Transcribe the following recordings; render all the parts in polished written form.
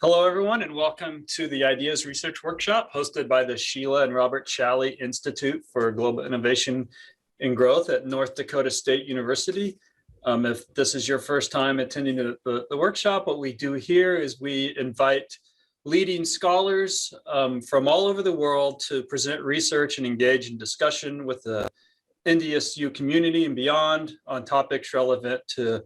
Hello, everyone, and welcome to the Ideas Research Workshop hosted by the Sheila and Robert Challey Institute for Global Innovation and Growth at North Dakota State University. If this is your first time attending the workshop, what we do here is we invite leading scholars from all over the world to present research and engage in discussion with the NDSU community and beyond on topics relevant to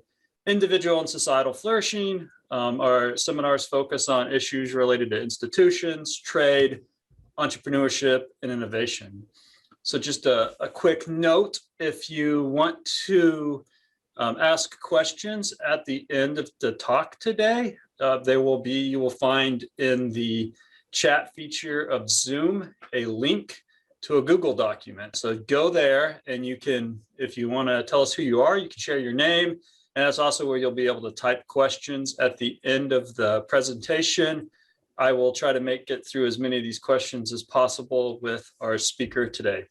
individual and societal flourishing. Our seminars focus on issues related to institutions, trade, entrepreneurship, and innovation. So just a quick note, if you want to ask questions at the end of the talk today, you will find in the chat feature of Zoom a link to a Google document. So go there and you can, if you want to tell us who you are, you can share your name. And that's also where you'll be able to type questions at the end of the presentation. I will try to make it through as many of these questions as possible with our speaker today.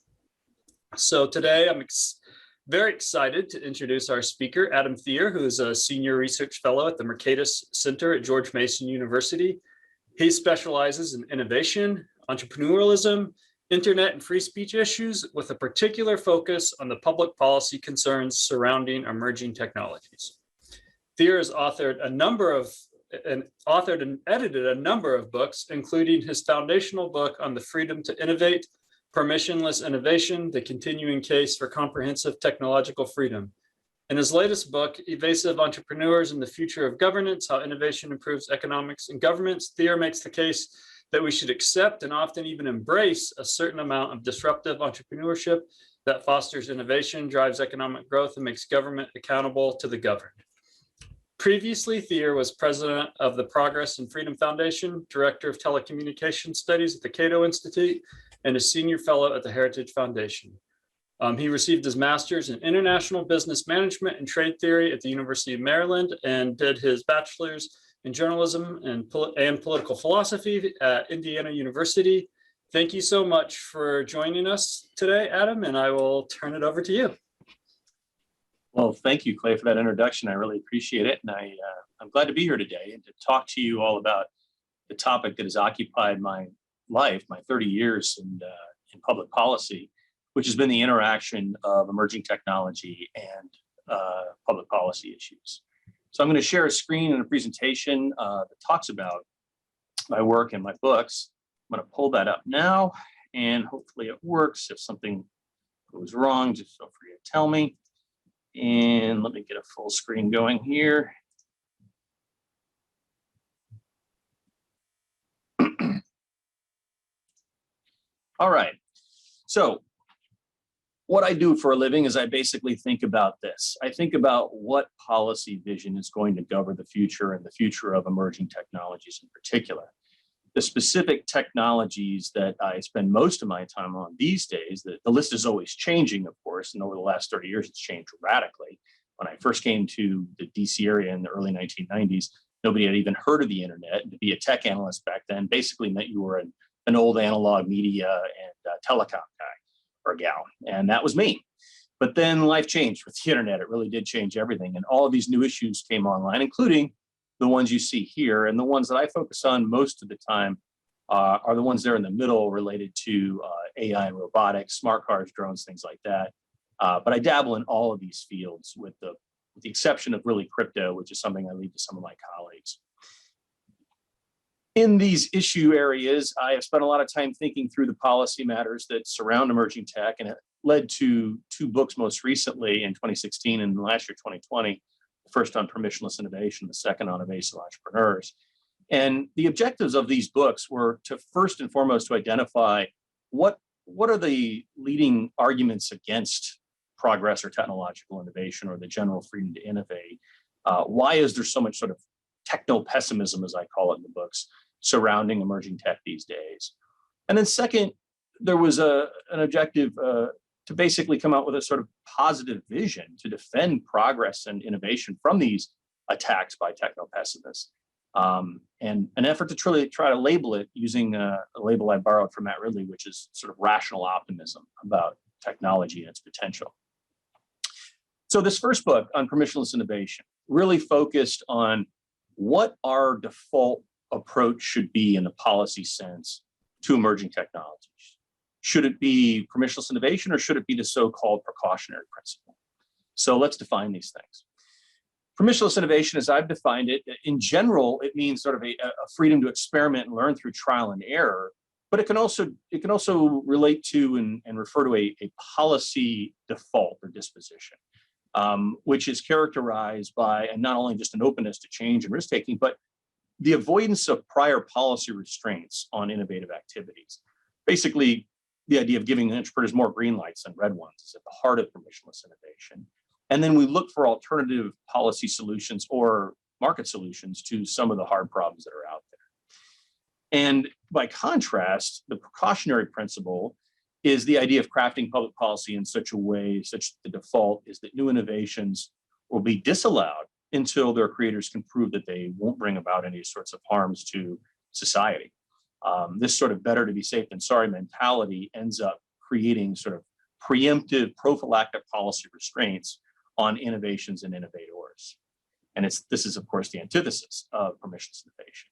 So today I'm very excited to introduce our speaker, Adam Thierer, who is a senior research fellow at the Mercatus Center at George Mason University. He specializes in innovation, entrepreneurialism, internet and free speech issues with a particular focus on the public policy concerns surrounding emerging technologies. Thierer has authored and edited a number of books, including his foundational book on the freedom to innovate, Permissionless Innovation, the continuing case for comprehensive technological freedom. In his latest book, Evasive Entrepreneurs and the Future of Governance, How Innovation Improves Economics and Governments, Thierer makes the case that we should accept and often even embrace a certain amount of disruptive entrepreneurship that fosters innovation, drives economic growth, and makes government accountable to the governed. Previously, Thierer was president of the Progress and Freedom Foundation, director of telecommunications studies at the Cato Institute, and a senior fellow at the Heritage Foundation. He received his master's in international business management and trade theory at the University of Maryland and did his bachelor's in journalism and political philosophy at Indiana University. Thank you so much for joining us today, Adam, and I will turn it over to you. Well, thank you, Clay, for that introduction. I really appreciate it. And I'm glad to be here today and to talk to you all about the topic that has occupied my life, my 30 years in public policy, which has been the interaction of emerging technology and public policy issues. So I'm going to share a screen and a presentation that talks about my work and my books. I'm going to pull that up now, and hopefully it works. If something goes wrong, just feel free to tell me. And let me get a full screen going here. All right. So what I do for a living is I basically think about this. I think about what policy vision is going to govern the future and the future of emerging technologies in particular. The specific technologies that I spend most of my time on these days, the list is always changing, of course, and over the last 30 years, it's changed radically. When I first came to the DC area in the early 1990s, nobody had even heard of the internet. And to be a tech analyst back then basically meant you were an old analog media and telecom guy or gal, and that was me. But then life changed with the internet. It really did change everything, and all of these new issues came online, including the ones you see here, and the ones that I focus on most of the time are the ones there in the middle related to AI and robotics, smart cars, drones, things like that. But I dabble in all of these fields with the exception of really crypto, which is something I leave to some of my colleagues. In these issue areas, I have spent a lot of time thinking through the policy matters that surround emerging tech, and it led to two books most recently in 2016 and last year, 2020, the first on permissionless innovation, the second on evasive entrepreneurs. And the objectives of these books were to first and foremost to identify what are the leading arguments against progress or technological innovation or the general freedom to innovate. Why is there so much sort of techno-pessimism, as I call it in the books, surrounding emerging tech these days? And then second, there was an objective to basically come out with a sort of positive vision to defend progress and innovation from these attacks by techno-pessimists. And an effort to truly try to label it using a label I borrowed from Matt Ridley, which is sort of rational optimism about technology and its potential. So this first book on permissionless innovation really focused on what are default approach should be in the policy sense to emerging technologies? Should it be permissionless innovation, or should it be the so-called precautionary principle? So let's define these things. Permissionless innovation, as I've defined it, in general, it means sort of a freedom to experiment and learn through trial and error, but it can also relate to and refer to a policy default or disposition, which is characterized by and not only just an openness to change and risk-taking, but the avoidance of prior policy restraints on innovative activities. Basically, the idea of giving entrepreneurs more green lights than red ones is at the heart of permissionless innovation. And then we look for alternative policy solutions or market solutions to some of the hard problems that are out there. And by contrast, the precautionary principle is the idea of crafting public policy in such a way, such that the default is that new innovations will be disallowed until their creators can prove that they won't bring about any sorts of harms to society. This sort of better to be safe than sorry mentality ends up creating sort of preemptive prophylactic policy restraints on innovations and innovators. And this is, of course, the antithesis of permissionless innovation.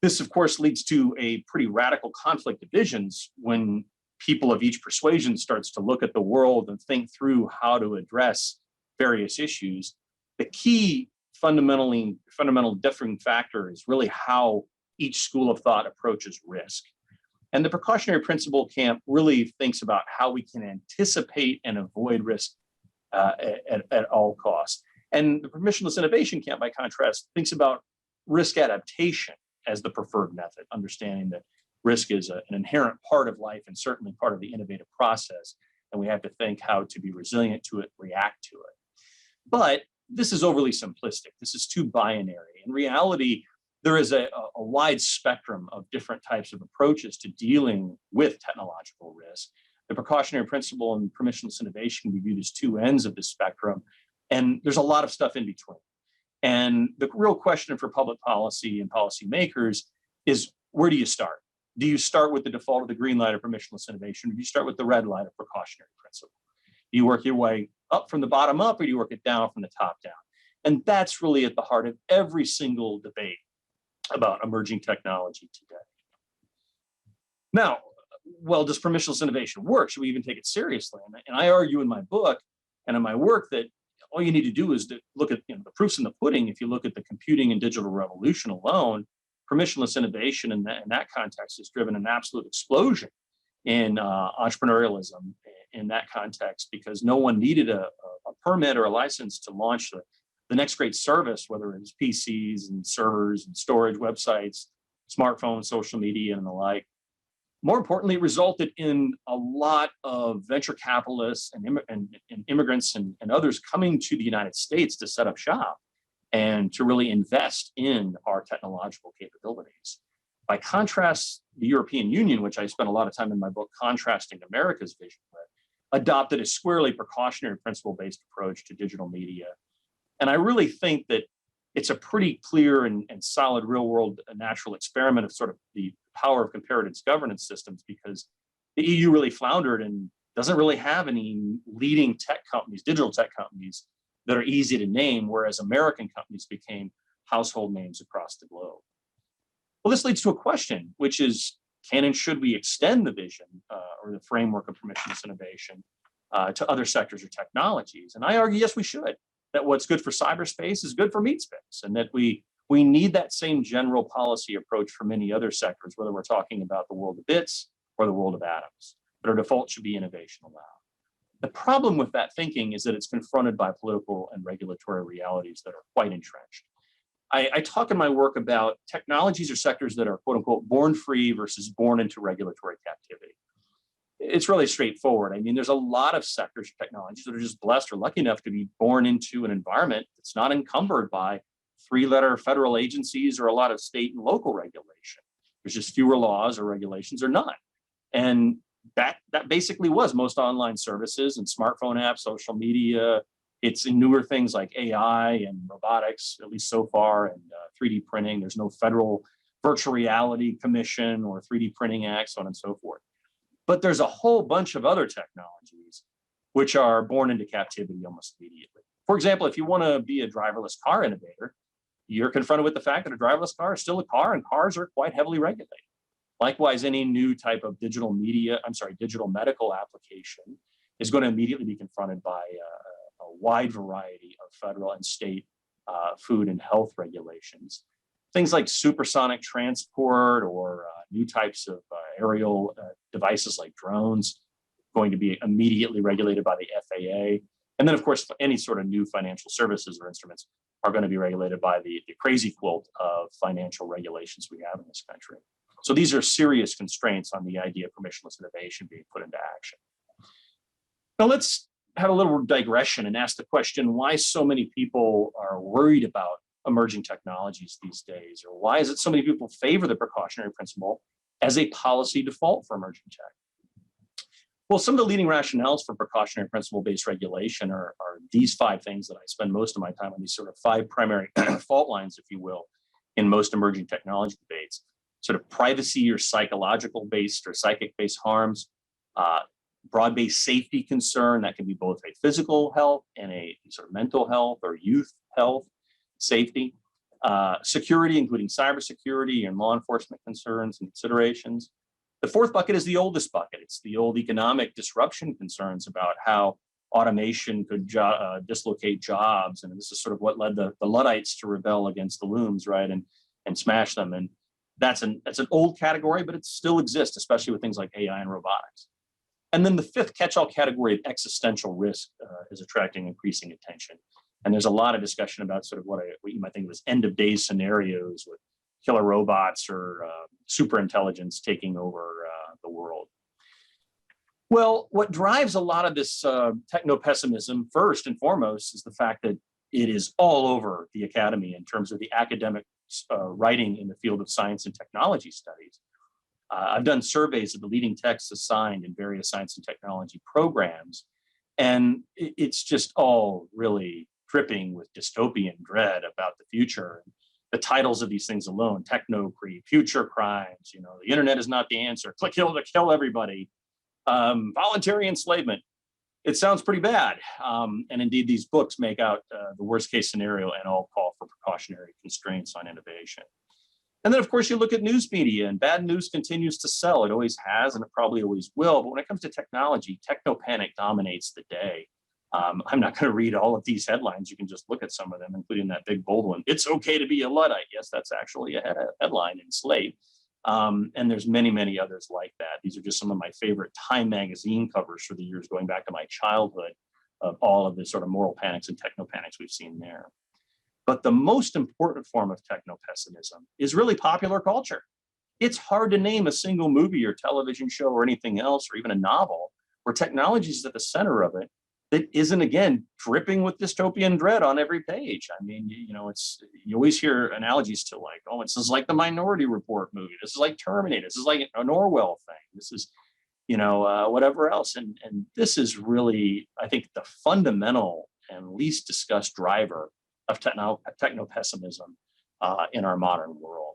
This, of course, leads to a pretty radical conflict of visions when people of each persuasion starts to look at the world and think through how to address various issues. The key fundamental differing factor is really how each school of thought approaches risk. And the precautionary principle camp really thinks about how we can anticipate and avoid risk at all costs. And the permissionless innovation camp, by contrast, thinks about risk adaptation as the preferred method, understanding that risk is an inherent part of life and certainly part of the innovative process. And we have to think how to be resilient to it, react to it. But this is overly simplistic. This is too binary. In reality, there is a wide spectrum of different types of approaches to dealing with technological risk. The precautionary principle and permissionless innovation can be viewed as two ends of the spectrum, and there's a lot of stuff in between. And the real question for public policy and policymakers is, where do you start? Do you start with the default of the green light of permissionless innovation, or do you start with the red light of precautionary principle? Do you work your way up from the bottom up, or do you work it down from the top down? And that's really at the heart of every single debate about emerging technology today. Now, well, does permissionless innovation work? Should we even take it seriously? And I argue in my book and in my work that all you need to do is to look at the proofs in the pudding. If you look at the computing and digital revolution alone, permissionless innovation in that context has driven an absolute explosion in entrepreneurialism in that context, because no one needed a permit or a license to launch the next great service, whether it's PCs and servers and storage websites, smartphones, social media, and the like. More importantly, it resulted in a lot of venture capitalists and immigrants and others coming to the United States to set up shop and to really invest in our technological capabilities. By contrast, the European Union, which I spent a lot of time in my book contrasting America's vision with, adopted a squarely precautionary principle-based approach to digital media. And I really think that it's a pretty clear and solid real-world natural experiment of sort of the power of comparative governance systems, because the EU really floundered and doesn't really have any leading tech companies, digital tech companies, that are easy to name, whereas American companies became household names across the globe. Well, this leads to a question, which is, can and should we extend the vision or the framework of permissionless innovation to other sectors or technologies? And I argue, yes, we should. That what's good for cyberspace is good for meat space, and that we need that same general policy approach for many other sectors, whether we're talking about the world of bits or the world of atoms. But our default should be innovation allowed. The problem with that thinking is that it's confronted by political and regulatory realities that are quite entrenched. I talk in my work about technologies or sectors that are, quote unquote, born free versus born into regulatory captivity. It's really straightforward. I mean, there's a lot of sectors or technologies that are just blessed or lucky enough to be born into an environment that's not encumbered by three-letter federal agencies or a lot of state and local regulation. There's just fewer laws or regulations or none. And that basically was most online services and smartphone apps, social media. It's in newer things like AI and robotics, at least so far, and 3D printing. There's no federal virtual reality commission or 3D printing act, so on and so forth. But there's a whole bunch of other technologies which are born into captivity almost immediately. For example, if you want to be a driverless car innovator, you're confronted with the fact that a driverless car is still a car, and cars are quite heavily regulated. Likewise, any new type of digital medical application is going to immediately be confronted by a wide variety of federal and state food and health regulations. Things like supersonic transport or new types of aerial devices like drones going to be immediately regulated by the FAA. And then, of course, any sort of new financial services or instruments are going to be regulated by the crazy quilt of financial regulations we have in this country. So these are serious constraints on the idea of permissionless innovation being put into action. Now let's have a little digression and ask the question, why so many people are worried about emerging technologies these days, or why is it so many people favor the precautionary principle as a policy default for emerging tech? Well, some of the leading rationales for precautionary principle-based regulation are these 5 things that I spend most of my time on, these sort of 5 primary fault lines, if you will, in most emerging technology debates. Sort of privacy or psychological-based or psychic-based harms, broad-based safety concern, that can be both a physical health and a sort of mental health or youth health safety, security, including cybersecurity and law enforcement concerns and considerations. The 4th bucket is the oldest bucket. It's the old economic disruption concerns about how automation could dislocate jobs. And this is sort of what led the Luddites to rebel against the looms, right, and smash them. And that's an old category, but it still exists, especially with things like AI and robotics. And then the 5th catch-all category of existential risk is attracting increasing attention. And there's a lot of discussion about sort of what you might think of as end-of-days scenarios with killer robots or super intelligence taking over the world. Well, what drives a lot of this techno-pessimism, first and foremost, is the fact that it is all over the academy in terms of the academic writing in the field of science and technology studies. I've done surveys of the leading texts assigned in various science and technology programs, and it's just all really dripping with dystopian dread about the future. The titles of these things alone, techno-creep, future crimes, the internet is not the answer, click hill to kill everybody, voluntary enslavement. It sounds pretty bad. And indeed, these books make out the worst case scenario and all call for precautionary constraints on innovation. And then, of course, you look at news media, and bad news continues to sell. It always has, and it probably always will. But when it comes to technology, techno-panic dominates the day. I'm not going to read all of these headlines. You can just look at some of them, including that big bold one. It's okay to be a Luddite. Yes, that's actually a headline in Slate. And there's many, many others like that. These are just some of my favorite Time magazine covers for the years going back to my childhood of all of the sort of moral panics and techno panics we've seen there. But the most important form of techno-pessimism is really popular culture. It's hard to name a single movie or television show or anything else, or even a novel, where technology is at the center of it that isn't, again, dripping with dystopian dread on every page. I mean, you always hear analogies to like, oh, this is like the Minority Report movie. This is like Terminator. This is like an Orwell thing. This is, whatever else. And this is really, I think, the fundamental and least discussed driver of techno-pessimism in our modern world.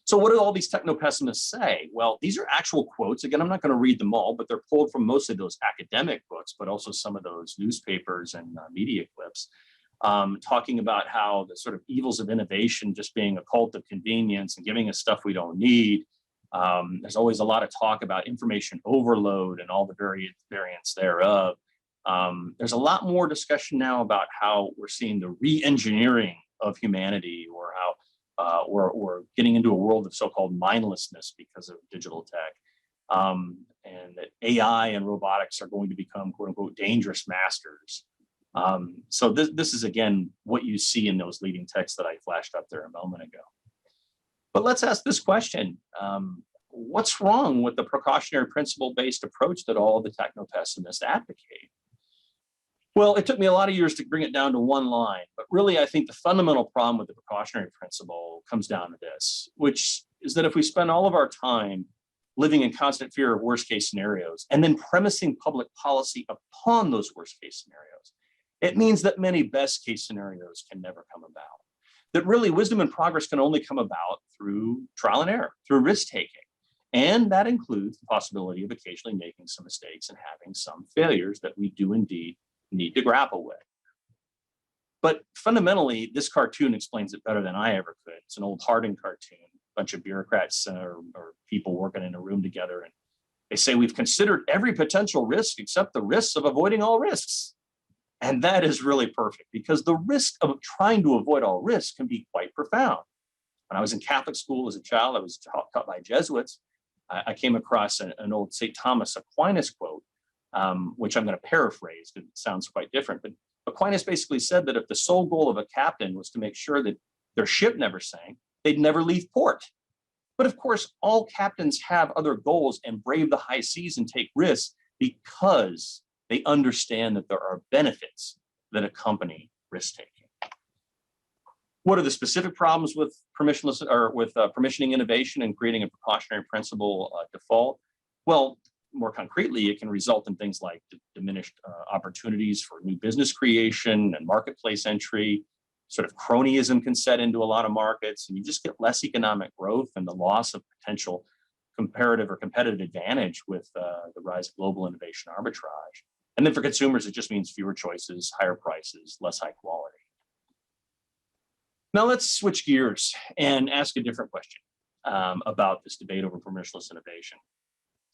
So what do all these techno-pessimists say? Well, these are actual quotes. Again, I'm not going to read them all, but they're pulled from mostly those academic books, but also some of those newspapers and media clips, talking about how the sort of evils of innovation just being a cult of convenience and giving us stuff we don't need. There's always a lot of talk about information overload and all the variants thereof. There's a lot more discussion now about how we're seeing the re-engineering of humanity, or how we're getting into a world of so-called mindlessness because of digital tech, and that AI and robotics are going to become, quote unquote, dangerous masters. So this is, again, what you see in those leading texts that I flashed up there a moment ago. But let's ask this question. What's wrong with the precautionary principle-based approach that all of the techno-pessimists advocate? Well, it took me a lot of years to bring it down to one line, but really I think the fundamental problem with the precautionary principle comes down to this, which is that if we spend all of our time living in constant fear of worst case scenarios and then premising public policy upon those worst case scenarios, it means that many best case scenarios can never come about. That really wisdom and progress can only come about through trial and error, through risk taking. And that includes the possibility of occasionally making some mistakes and having some failures that we do indeed need to grapple with. But fundamentally, this cartoon explains it better than I ever could. It's an old Harding cartoon, a bunch of bureaucrats or people working in a room together. And they say, we've considered every potential risk except the risks of avoiding all risks. And that is really perfect because the risk of trying to avoid all risks can be quite profound. When I was in Catholic school as a child, I was taught by Jesuits. I came across an old St. Thomas Aquinas quote, which I'm going to paraphrase because it sounds quite different. But Aquinas basically said that if the sole goal of a captain was to make sure that their ship never sank, they'd never leave port. But of course, all captains have other goals and brave the high seas and take risks because they understand that there are benefits that accompany risk-taking. What are the specific problems with permissionless or with permissioning innovation and creating a precautionary principle default? Well, more concretely, it can result in things like diminished opportunities for new business creation and marketplace entry. Sort of cronyism can set into a lot of markets, and you just get less economic growth and the loss of potential comparative or competitive advantage with the rise of global innovation arbitrage. And then for consumers, it just means fewer choices, higher prices, less high quality. Now let's switch gears and ask a different question about this debate over permissionless innovation,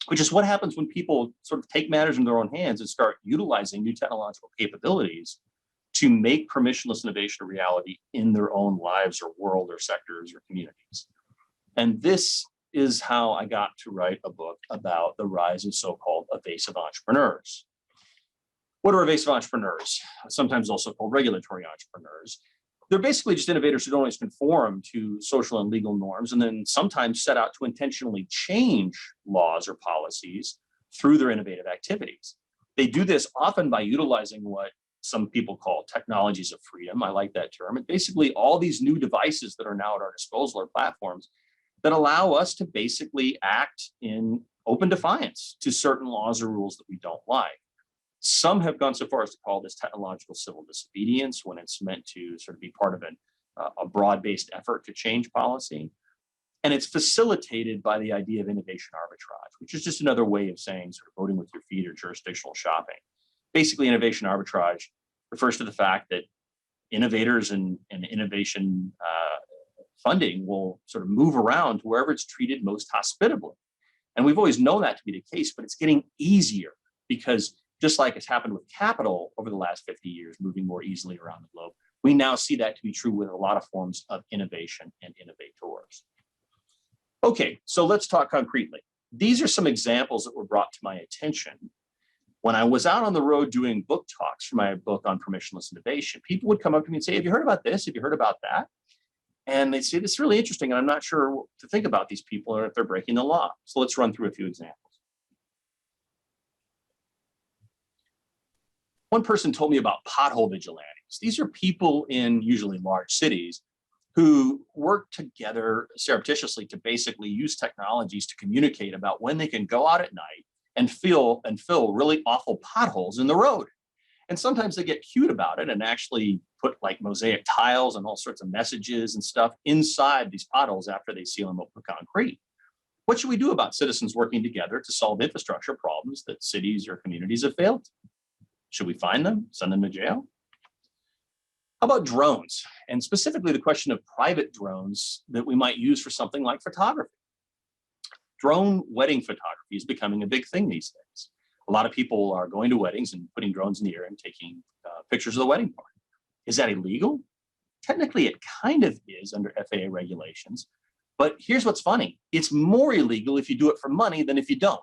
which is what happens when people sort of take matters in their own hands and start utilizing new technological capabilities to make permissionless innovation a reality in their own lives or world or sectors or communities. And this is how I got to write a book about the rise of so-called evasive entrepreneurs. What are evasive entrepreneurs? Sometimes also called regulatory entrepreneurs. They're basically just innovators who don't always conform to social and legal norms, and then sometimes set out to intentionally change laws or policies through their innovative activities. They do this often by utilizing what some people call technologies of freedom. I like that term. And basically all these new devices that are now at our disposal are platforms that allow us to basically act in open defiance to certain laws or rules that we don't like. Some have gone so far as to call this technological civil disobedience when it's meant to sort of be part of a broad-based effort to change policy. And it's facilitated by the idea of innovation arbitrage, which is just another way of saying sort of voting with your feet or jurisdictional shopping. Basically, innovation arbitrage refers to the fact that innovators and innovation funding will sort of move around to wherever it's treated most hospitably. And we've always known that to be the case, but it's getting easier because just like it's happened with capital over the last 50 years, moving more easily around the globe, we now see that to be true with a lot of forms of innovation and innovators. Okay, so let's talk concretely. These are some examples that were brought to my attention when I was out on the road doing book talks for my book on permissionless innovation. People would come up to me and say, have you heard about this? Have you heard about that? And they'd say, this is really interesting, and I'm not sure what to think about these people or if they're breaking the law. So let's run through a few examples. One person told me about Pothole Vigilantes. These are people in usually large cities who work together surreptitiously to basically use technologies to communicate about when they can go out at night and fill really awful potholes in the road. And sometimes they get cute about it and actually put like mosaic tiles and all sorts of messages and stuff inside these potholes after they seal them up with concrete. What should we do about citizens working together to solve infrastructure problems that cities or communities have failed? Should we fine them, send them to jail? How about drones? And specifically the question of private drones that we might use for something like photography. Drone wedding photography is becoming a big thing these days. A lot of people are going to weddings and putting drones in the air and taking pictures of the wedding party. Is that illegal? Technically, it kind of is under FAA regulations. But here's what's funny. It's more illegal if you do it for money than if you don't.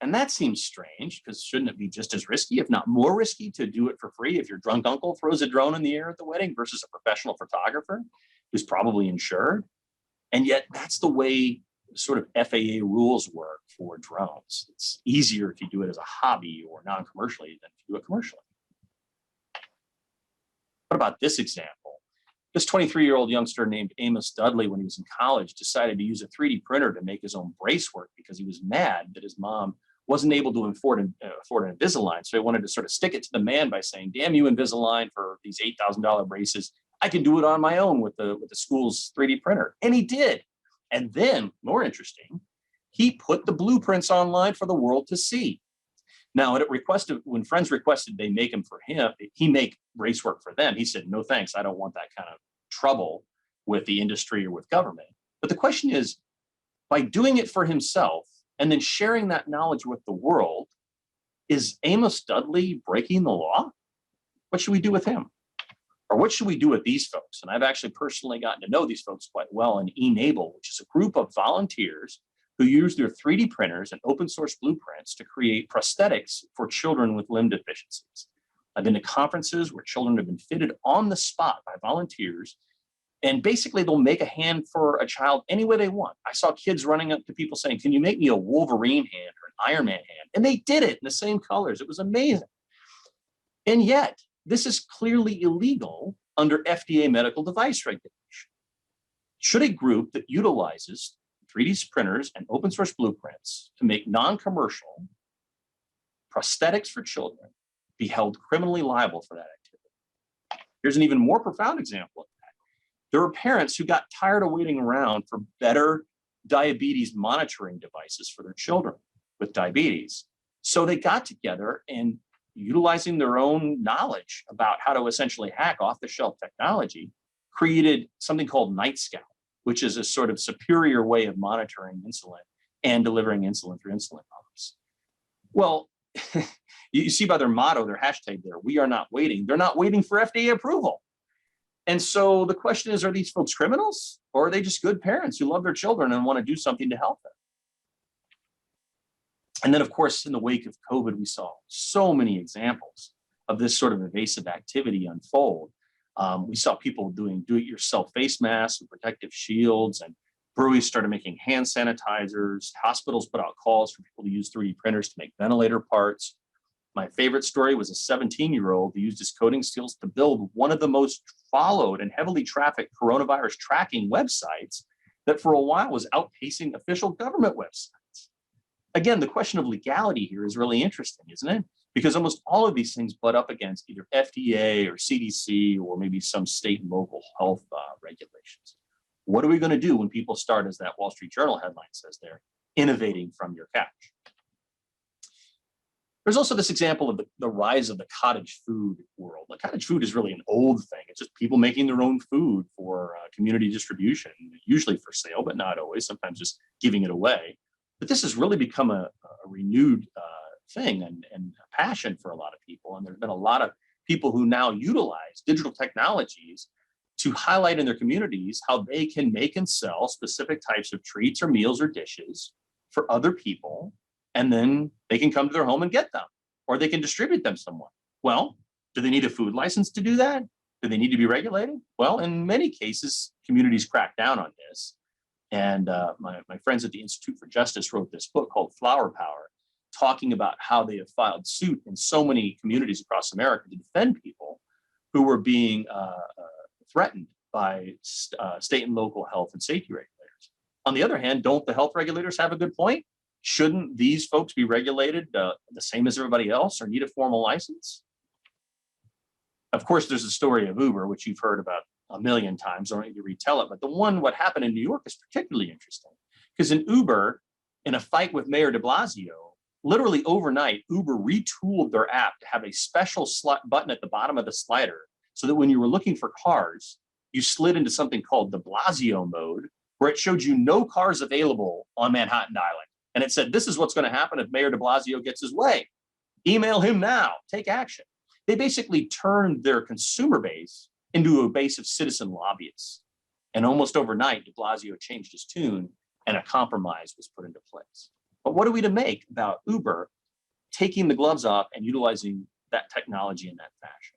And that seems strange because shouldn't it be just as risky, if not more risky, to do it for free if your drunk uncle throws a drone in the air at the wedding versus a professional photographer who's probably insured? And yet that's the way sort of FAA rules work for drones. It's easier if you do it as a hobby or non-commercially than if you do it commercially. What about this example? This 23-year-old youngster named Amos Dudley, when he was in college, decided to use a 3D printer to make his own bracework because he was mad that his mom wasn't able to afford an Invisalign. So he wanted to sort of stick it to the man by saying, damn you, Invisalign, for these $8,000 braces. I can do it on my own with the school's 3D printer. And he did. And then, more interesting, he put the blueprints online for the world to see. Now, when friends requested they make him for him, he make race work for them. He said, no, thanks. I don't want that kind of trouble with the industry or with government. But the question is, by doing it for himself and then sharing that knowledge with the world, is Amos Dudley breaking the law? What should we do with him? Or what should we do with these folks? And I've actually personally gotten to know these folks quite well in Enable, which is a group of volunteers who use their 3D printers and open source blueprints to create prosthetics for children with limb deficiencies. I've been to conferences where children have been fitted on the spot by volunteers, and basically they'll make a hand for a child any way they want. I saw kids running up to people saying, can you make me a Wolverine hand or an Iron Man hand? And they did it in the same colors. It was amazing. And yet, this is clearly illegal under FDA medical device regulation. Should a group that utilizes 3D printers and open source blueprints to make non-commercial prosthetics for children be held criminally liable for that activity? Here's an even more profound example of that. There are parents who got tired of waiting around for better diabetes monitoring devices for their children with diabetes. So they got together and, utilizing their own knowledge about how to essentially hack off-the-shelf technology, created something called Night Scout, which is a sort of superior way of monitoring insulin and delivering insulin through insulin pumps. Well, you see by their motto, their hashtag there, we are not waiting. They're not waiting for FDA approval. And so the question is, are these folks criminals, or are they just good parents who love their children and want to do something to help them? And then, of course, in the wake of COVID, we saw so many examples of this sort of evasive activity unfold. We saw people doing do-it-yourself face masks and protective shields, and breweries started making hand sanitizers. Hospitals put out calls for people to use 3D printers to make ventilator parts. My favorite story was a 17-year-old who used his coding skills to build one of the most followed and heavily trafficked coronavirus tracking websites that for a while was outpacing official government websites. Again, the question of legality here is really interesting, isn't it? Because almost all of these things butt up against either FDA or CDC or maybe some state and local health regulations. What are we going to do when people start, as that Wall Street Journal headline says there, innovating from your couch? There's also this example of the rise of the cottage food world. The cottage food is really an old thing. It's just people making their own food for community distribution, usually for sale, but not always, sometimes just giving it away. But this has really become a renewed thing and a passion for a lot of people. And there's been a lot of people who now utilize digital technologies to highlight in their communities how they can make and sell specific types of treats or meals or dishes for other people. And then they can come to their home and get them, or they can distribute them somewhere. Well, do they need a food license to do that? Do they need to be regulated? Well, in many cases, communities crack down on this. And my friends at the Institute for Justice wrote this book called Flower Power, talking about how they have filed suit in so many communities across America to defend people who were being threatened by state and local health and safety regulators. On the other hand, don't the health regulators have a good point? Shouldn't these folks be regulated the same as everybody else or need a formal license? Of course, there's the story of Uber, which you've heard about a million times. I don't need to retell it, but what happened in New York is particularly interesting, because in Uber, in a fight with Mayor de Blasio, literally overnight, Uber retooled their app to have a special button at the bottom of the slider so that when you were looking for cars, you slid into something called de Blasio mode, where it showed you no cars available on Manhattan Island. And it said, this is what's going to happen if Mayor de Blasio gets his way. Email him now, take action. They basically turned their consumer base into a base of citizen lobbyists. And almost overnight, de Blasio changed his tune and a compromise was put into place. But what are we to make about Uber taking the gloves off and utilizing that technology in that fashion?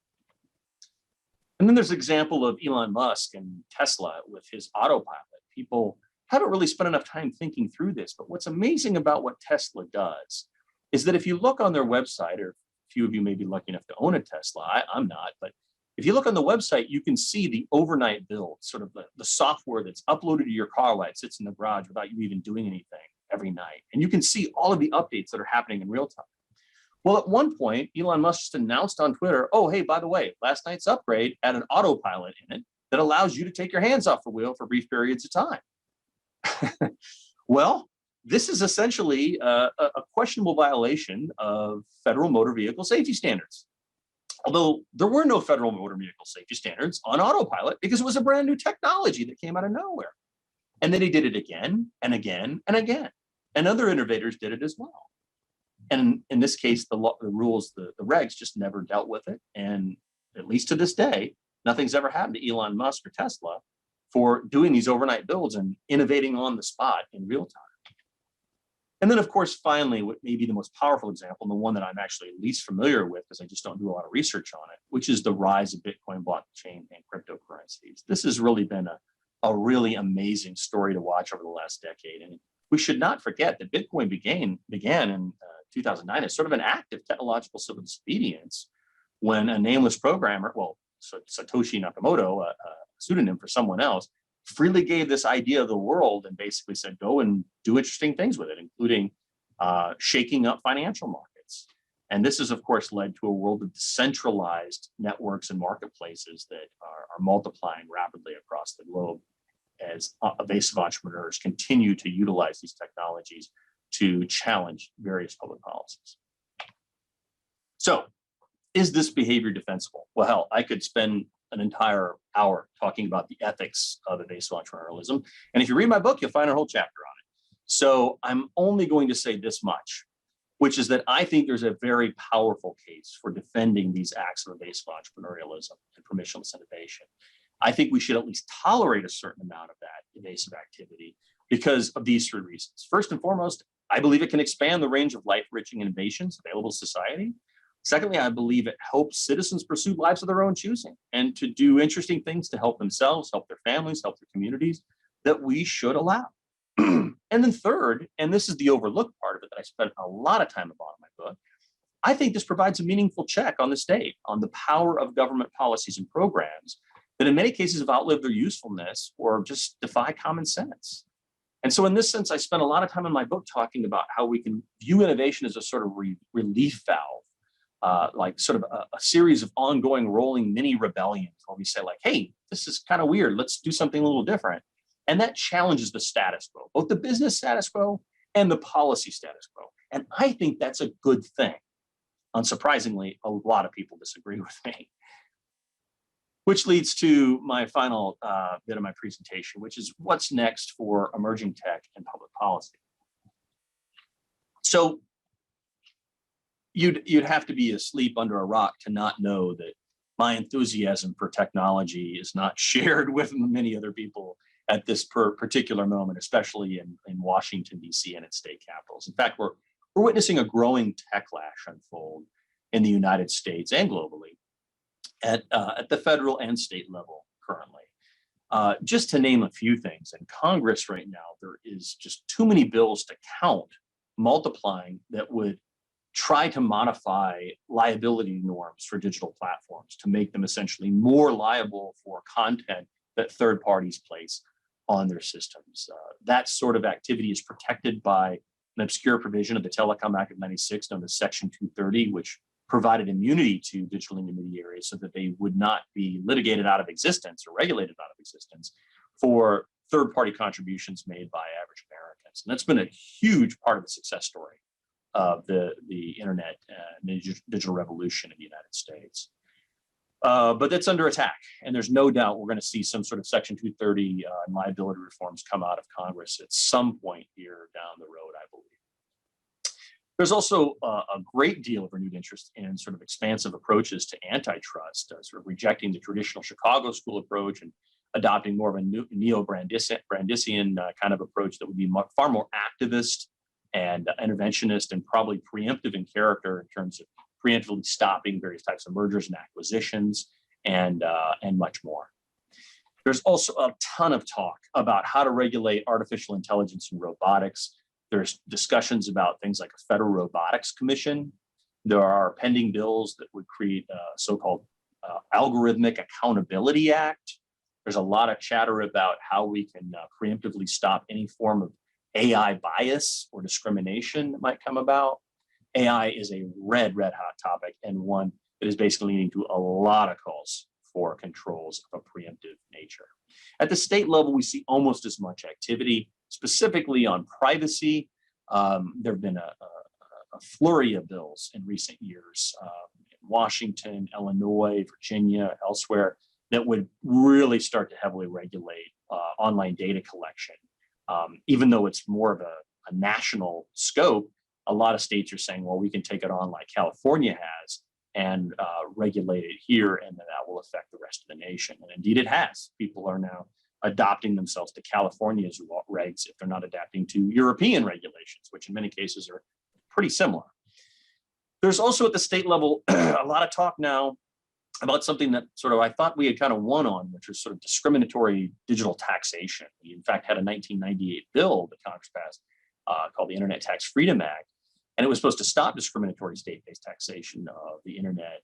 And then there's an example of Elon Musk and Tesla with his autopilot. People haven't really spent enough time thinking through this, but what's amazing about what Tesla does is that if you look on their website, or a few of you may be lucky enough to own a Tesla, I'm not, but if you look on the website, you can see the overnight build, sort of the software that's uploaded to your car while it sits in the garage without you even doing anything every night. And you can see all of the updates that are happening in real time. Well, at one point, Elon Musk just announced on Twitter, oh, hey, by the way, last night's upgrade had an autopilot in it that allows you to take your hands off the wheel for brief periods of time. Well, this is essentially a questionable violation of federal motor vehicle safety standards. Although there were no federal motor vehicle safety standards on autopilot because it was a brand new technology that came out of nowhere. And then he did it again and again and again. And other innovators did it as well. And in this case, the rules, the regs just never dealt with it. And at least to this day, nothing's ever happened to Elon Musk or Tesla for doing these overnight builds and innovating on the spot in real time. And then, of course, finally, what may be the most powerful example, and the one that I'm actually least familiar with because I just don't do a lot of research on it, which is the rise of Bitcoin, blockchain, and cryptocurrencies. This has really been a really amazing story to watch over the last decade. And we should not forget that Bitcoin began in 2009 as sort of an act of technological civil disobedience when a nameless programmer, well, Satoshi Nakamoto, a pseudonym for someone else, freely gave this idea of the world and basically said, go and do interesting things with it, including shaking up financial markets. And this has, of course, led to a world of decentralized networks and marketplaces that are multiplying rapidly across the globe as evasive entrepreneurs continue to utilize these technologies to challenge various public policies. So, is this behavior defensible? Well, hell, I could spend an entire hour talking about the ethics of evasive entrepreneurialism. And if you read my book, you'll find a whole chapter on it. So I'm only going to say this much, which is that I think there's a very powerful case for defending these acts of evasive entrepreneurialism and permissionless innovation. I think we should at least tolerate a certain amount of that evasive activity because of these three reasons. First and foremost, I believe it can expand the range of life-enriching innovations available to society. Secondly, I believe it helps citizens pursue lives of their own choosing and to do interesting things to help themselves, help their families, help their communities that we should allow. And then third, and this is the overlooked part of it that I spent a lot of time about in my book, I think this provides a meaningful check on the state, on the power of government policies and programs that in many cases have outlived their usefulness or just defy common sense. And so in this sense, I spent a lot of time in my book talking about how we can view innovation as a sort of relief valve. Like sort of a series of ongoing rolling mini rebellions where we say like, hey, this is kind of weird. Let's do something a little different. And that challenges the status quo, both the business status quo and the policy status quo. And I think that's a good thing. Unsurprisingly, a lot of people disagree with me. Which leads to my final bit of my presentation, which is what's next for emerging tech and public policy. So you'd have to be asleep under a rock to not know that my enthusiasm for technology is not shared with many other people at this particular moment, especially in Washington, D.C. and its state capitals. In fact, we're witnessing a growing techlash unfold in the United States and globally at the federal and state level currently. Just to name a few things, in Congress right now, there is just too many bills to count, multiplying, that would try to modify liability norms for digital platforms to make them essentially more liable for content that third parties place on their systems. That sort of activity is protected by an obscure provision of the Telecom Act of '96 known as Section 230, which provided immunity to digital intermediaries so that they would not be litigated out of existence or regulated out of existence for third-party contributions made by average Americans. And that's been a huge part of the success story of the internet and digital revolution in the United States. But that's under attack. And there's no doubt we're going to see some sort of Section 230 and liability reforms come out of Congress at some point here down the road, I believe. There's also a great deal of renewed interest in sort of expansive approaches to antitrust, sort of rejecting the traditional Chicago school approach and adopting more of a neo-Brandisian kind of approach that would be far more activist and interventionist and probably preemptive in character in terms of preemptively stopping various types of mergers and acquisitions and much more. There's also a ton of talk about how to regulate artificial intelligence and robotics. There's discussions about things like a federal robotics commission. There are pending bills that would create a so-called algorithmic accountability act. There's a lot of chatter about how we can preemptively stop any form of AI bias or discrimination that might come about. AI is a red hot topic and one that is basically leading to a lot of calls for controls of a preemptive nature. At the state level, we see almost as much activity, specifically on privacy There have been a flurry of bills in recent years in Washington, Illinois, Virginia, elsewhere, that would really start to heavily regulate online data collection. Even though it's more of a national scope, a lot of states are saying, well, we can take it on like California has and regulate it here, and then that will affect the rest of the nation. And indeed it has. People are now adopting themselves to California's regs if they're not adapting to European regulations, which in many cases are pretty similar. There's also at the state level a lot of talk now about something that sort of I thought we had kind of won on, which was sort of discriminatory digital taxation. We in fact had a 1998 bill that Congress passed called the Internet Tax Freedom Act, and it was supposed to stop discriminatory state-based taxation of the internet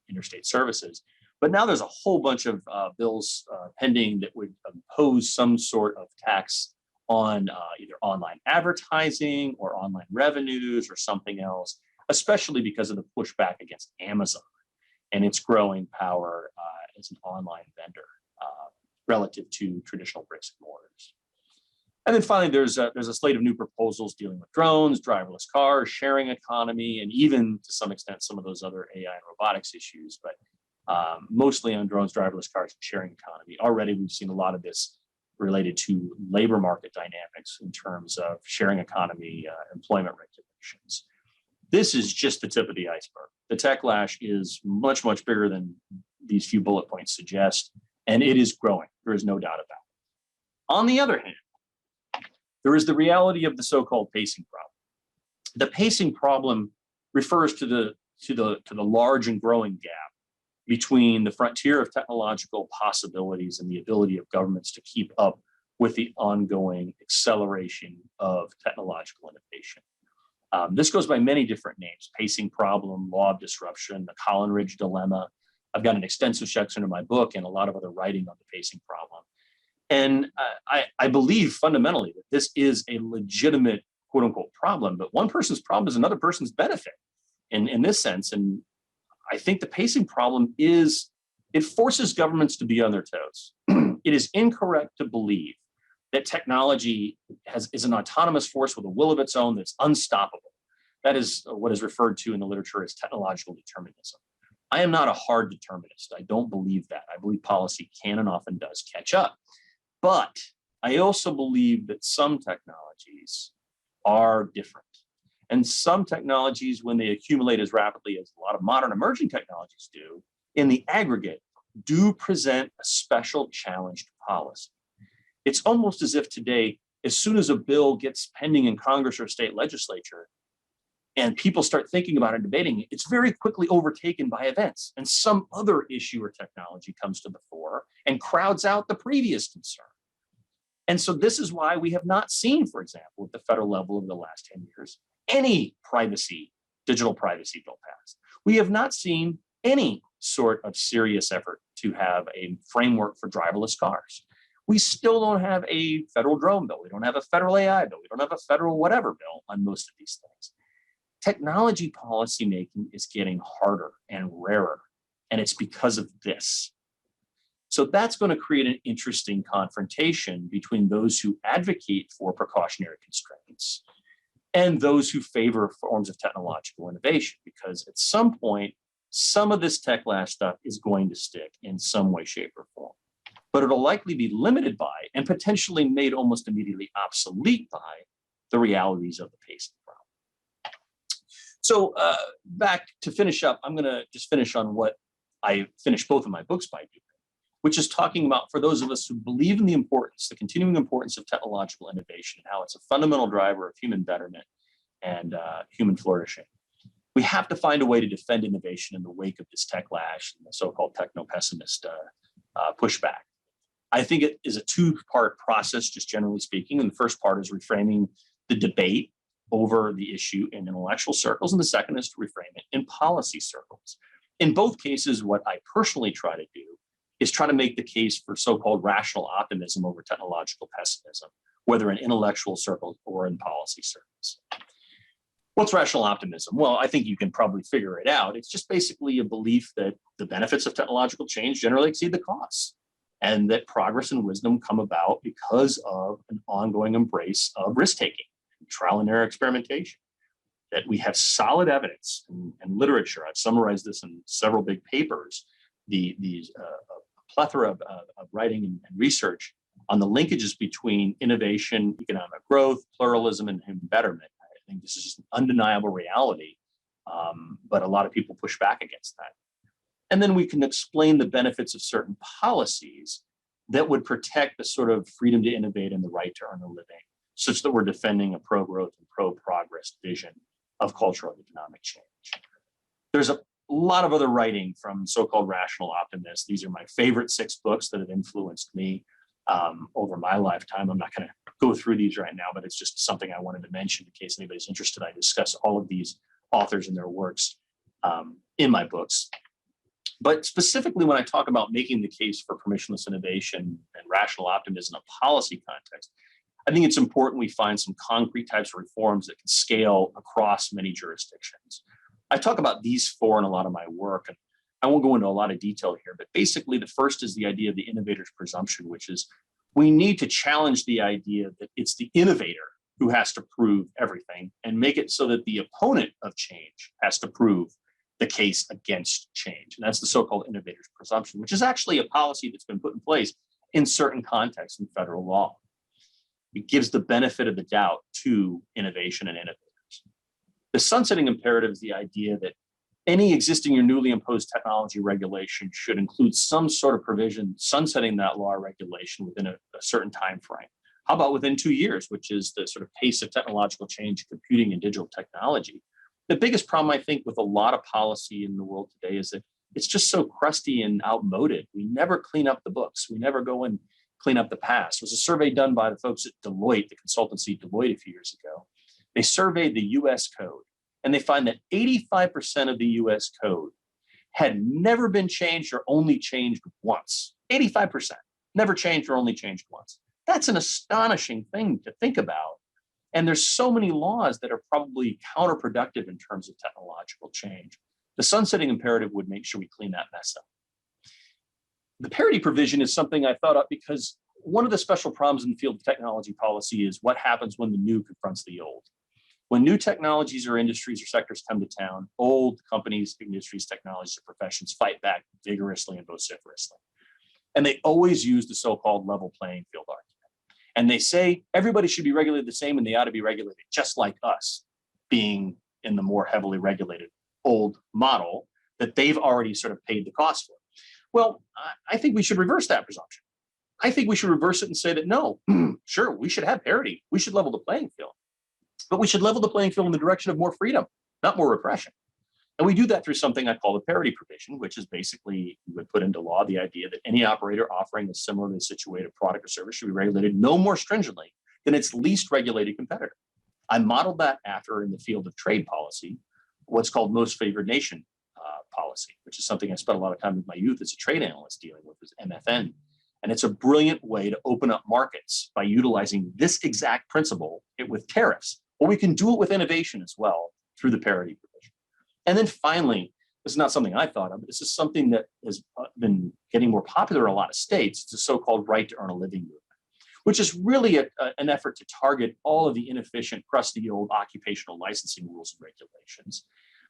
and interstate services. But now there's a whole bunch of bills pending that would impose some sort of tax on either online advertising or online revenues or something else, especially because of the pushback against Amazon and its growing power as an online vendor relative to traditional bricks and mortars. And then finally, there's a slate of new proposals dealing with drones, driverless cars, sharing economy, and even to some extent some of those other AI and robotics issues, but mostly on drones, driverless cars, and sharing economy. Already we've seen a lot of this related to labor market dynamics in terms of sharing economy, employment regulations. This is just the tip of the iceberg. The techlash is much, much bigger than these few bullet points suggest, and it is growing. There is no doubt about it. On the other hand, there is the reality of the so-called pacing problem. The pacing problem refers to the large and growing gap between the frontier of technological possibilities and the ability of governments to keep up with the ongoing acceleration of technological innovation. This goes by many different names: pacing problem, law of disruption, the Collin-Ridge dilemma. I've got an extensive section in my book and a lot of other writing on the pacing problem. And I believe fundamentally that this is a legitimate quote unquote problem, but one person's problem is another person's benefit in this sense. And I think the pacing problem is, it forces governments to be on their toes. It is incorrect to believe that technology is an autonomous force with a will of its own that's unstoppable. That is what is referred to in the literature as technological determinism. I am not a hard determinist. I don't believe that. I believe policy can and often does catch up. But I also believe that some technologies are different. And some technologies, when they accumulate as rapidly as a lot of modern emerging technologies do, in the aggregate, do present a special challenge to policy. It's almost as if today, as soon as a bill gets pending in Congress or state legislature, and people start thinking about it and debating it, it's very quickly overtaken by events. And some other issue or technology comes to the fore and crowds out the previous concern. And so this is why we have not seen, for example, at the federal level over the last 10 years, any digital privacy bill passed. We have not seen any sort of serious effort to have a framework for driverless cars. We still don't have a federal drone bill. We don't have a federal AI bill. We don't have a federal whatever bill on most of these things. Technology policymaking is getting harder and rarer, and it's because of this. So that's going to create an interesting confrontation between those who advocate for precautionary constraints and those who favor forms of technological innovation, because at some point, some of this techlash stuff is going to stick in some way, shape, or form. But it'll likely be limited by and potentially made almost immediately obsolete by the realities of the pacing problem. So back to finish up, I'm going to just finish on what I finished both of my books by doing, which is talking about, for those of us who believe in the continuing importance of technological innovation and how it's a fundamental driver of human betterment and human flourishing. We have to find a way to defend innovation in the wake of this techlash and the so-called techno-pessimist pushback. I think it is a two-part process, just generally speaking. And the first part is reframing the debate over the issue in intellectual circles, and the second is to reframe it in policy circles. In both cases, what I personally try to do is try to make the case for so-called rational optimism over technological pessimism, whether in intellectual circles or in policy circles. What's rational optimism? Well, I think you can probably figure it out. It's just basically a belief that the benefits of technological change generally exceed the costs, and that progress and wisdom come about because of an ongoing embrace of risk-taking, trial and error experimentation, that we have solid evidence and literature. I've summarized this in several big papers, these plethora of writing and research on the linkages between innovation, economic growth, pluralism, and human betterment. I think this is just an undeniable reality, but a lot of people push back against that. And then we can explain the benefits of certain policies that would protect the sort of freedom to innovate and the right to earn a living, such that we're defending a pro-growth and pro-progress vision of cultural and economic change. There's a lot of other writing from so-called rational optimists. These are my favorite 6 books that have influenced me over my lifetime. I'm not going to go through these right now, but it's just something I wanted to mention in case anybody's interested. I discuss all of these authors and their works in my books. But specifically, when I talk about making the case for permissionless innovation and rational optimism in a policy context, I think it's important we find some concrete types of reforms that can scale across many jurisdictions. I talk about these 4 in a lot of my work, and I won't go into a lot of detail here, but basically the first is the idea of the innovator's presumption, which is we need to challenge the idea that it's the innovator who has to prove everything and make it so that the opponent of change has to prove the case against change. And that's the so-called innovator's presumption, which is actually a policy that's been put in place in certain contexts in federal law. It gives the benefit of the doubt to innovation and innovators. The sunsetting imperative is the idea that any existing or newly imposed technology regulation should include some sort of provision sunsetting that law or regulation within a certain time frame. How about within 2 years, which is the sort of pace of technological change, computing and digital technology? The biggest problem, I think, with a lot of policy in the world today is that it's just so crusty and outmoded. We never clean up the books. We never go and clean up the past. It was a survey done by the folks at Deloitte, the consultancy Deloitte, a few years ago. They surveyed the US code, and they find that 85% of the US code had never been changed or only changed once. 85%, never changed or only changed once. That's an astonishing thing to think about. And there's so many laws that are probably counterproductive in terms of technological change. The sunsetting imperative would make sure we clean that mess up. The parity provision is something I thought up because one of the special problems in the field of technology policy is what happens when the new confronts the old. When new technologies or industries or sectors come to town, old companies, industries, technologies, or professions fight back vigorously and vociferously. And they always use the so-called level playing field argument. And they say everybody should be regulated the same and they ought to be regulated just like us, being in the more heavily regulated old model that they've already sort of paid the cost for. Well, I think we should reverse that presumption. I think we should reverse it and say that no, sure, we should have parity. We should level the playing field. But we should level the playing field in the direction of more freedom, not more repression. And we do that through something I call the parity provision, which is basically we would put into law the idea that any operator offering a similarly situated product or service should be regulated no more stringently than its least regulated competitor. I modeled that after, in the field of trade policy, what's called most favored nation policy, which is something I spent a lot of time with my youth as a trade analyst dealing with, is MFN. And it's a brilliant way to open up markets by utilizing this exact principle with tariffs. Well, we can do it with innovation as well through the parity provision. And then finally, this is not something I thought of, but this is something that has been getting more popular in a lot of states. It's a so-called right to earn a living movement, which is really an effort to target all of the inefficient, crusty old occupational licensing rules and regulations.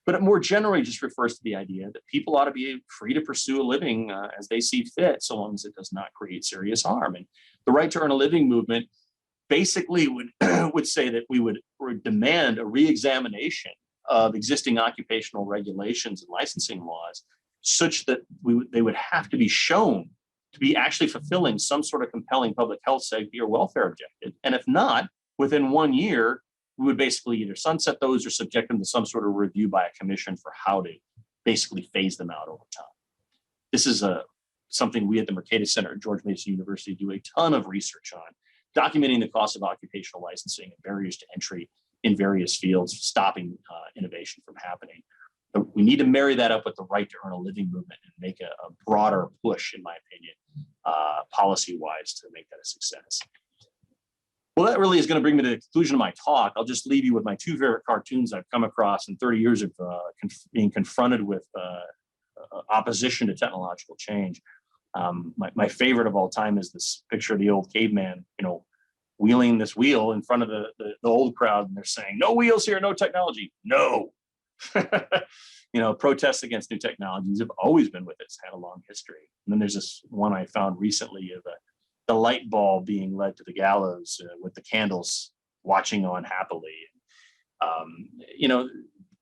But it more generally just refers to the idea that people ought to be free to pursue a living as they see fit, so long as it does not create serious harm. And the right to earn a living movement basically would say that we would demand a re-examination of existing occupational regulations and licensing laws, such that they would have to be shown to be actually fulfilling some sort of compelling public health, safety, or welfare objective. And if not, within 1 year, we would basically either sunset those or subject them to some sort of review by a commission for how to basically phase them out over time. This is something we at the Mercatus Center at George Mason University do a ton of research on, documenting the cost of occupational licensing and barriers to entry in various fields, stopping innovation from happening. But we need to marry that up with the right to earn a living movement and make a broader push, in my opinion, policy-wise, to make that a success. Well, that really is going to bring me to the conclusion of my talk. I'll just leave you with my 2 favorite cartoons I've come across in 30 years of being confronted with opposition to technological change. My favorite of all time is this picture of the old caveman, wheeling this wheel in front of the old crowd, and they're saying, no wheels here, no technology. No. Protests against new technologies have always been with it. It's had a long history. And then there's this one I found recently of the light bulb being led to the gallows with the candles watching on happily.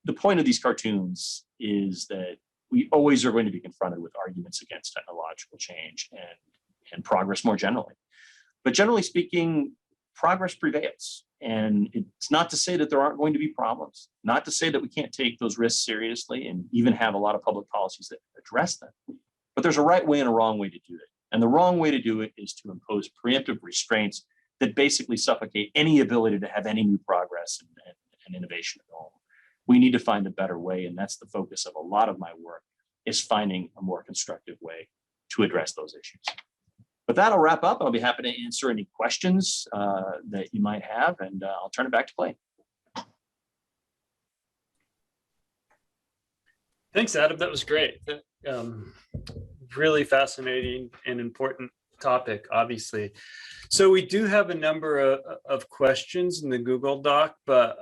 The point of these cartoons is that we always are going to be confronted with arguments against technological change and progress more generally. But generally speaking, progress prevails. And it's not to say that there aren't going to be problems, not to say that we can't take those risks seriously and even have a lot of public policies that address them. But there's a right way and a wrong way to do it. And the wrong way to do it is to impose preemptive restraints that basically suffocate any ability to have any new progress and innovation at all. We need to find a better way, and that's the focus of a lot of my work, is finding a more constructive way to address those issues. With that, I'll wrap up. I'll be happy to answer any questions that you might have, and I'll turn it back to Clay. Thanks, Adam. That was great. Really fascinating and important topic, obviously. So we do have a number of questions in the Google Doc, but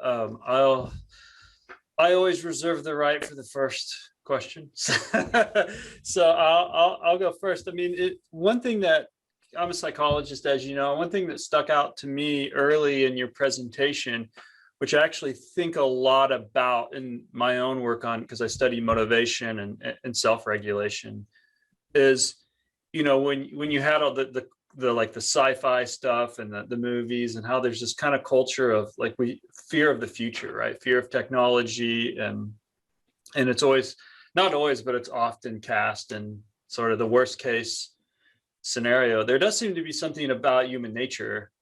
I always reserve the right for the first question. So I'll go first. I mean, one thing that I'm a psychologist, as you know, one thing that stuck out to me early in your presentation, which I actually think a lot about in my own work on, because I study motivation and self-regulation, is, when you had all the like the sci-fi stuff and the movies, and how there's this kind of culture of like fear of the future, right? Fear of technology, and it's always, not always, but it's often cast in sort of the worst case scenario. There does seem to be something about human nature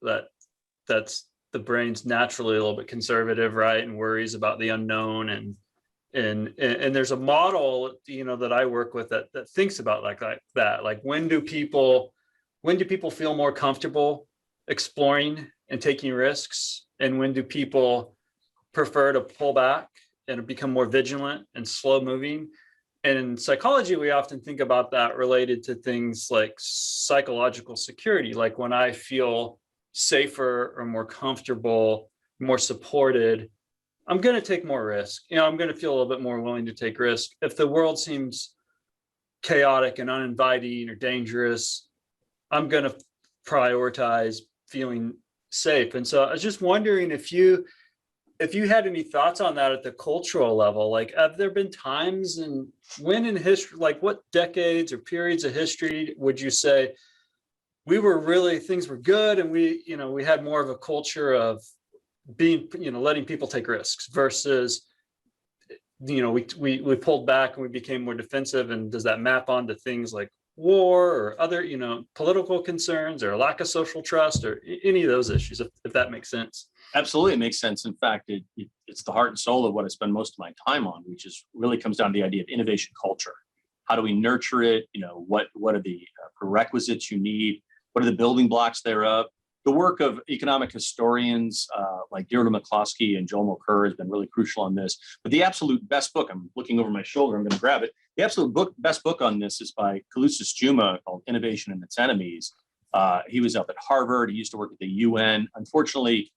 that's the brain's naturally a little bit conservative, right? And worries about the unknown, and there's a model, that I work with that thinks about like that. Like, when do people feel more comfortable exploring and taking risks? And when do people prefer to pull back and become more vigilant and slow moving? And in psychology, we often think about that related to things like psychological security. Like, when I feel safer or more comfortable, more supported, I'm going to take more risk. I'm going to feel a little bit more willing to take risk. If the world seems chaotic and uninviting or dangerous, I'm going to prioritize feeling safe. And so I was just wondering if you had any thoughts on that at the cultural level. Like, have there been times when in history, like what decades or periods of history would you say things were good, and we had more of a culture of being, letting people take risks, versus, we pulled back and we became more defensive? And does that map onto things like war or other, political concerns or lack of social trust or any of those issues, if that makes sense? Absolutely, it makes sense. In fact, it's the heart and soul of what I spend most of my time on, which is really comes down to the idea of innovation culture. How do we nurture it? What are the prerequisites you need? What are the building blocks thereof? The work of economic historians like Deirdre McCloskey and Joel Mokur has been really crucial on this. But the absolute best book, I'm looking over my shoulder, I'm going to grab it. The absolute best book on this is by Calusas Juma, called Innovation and Its Enemies. He was up at Harvard. He used to work at the UN. Unfortunately,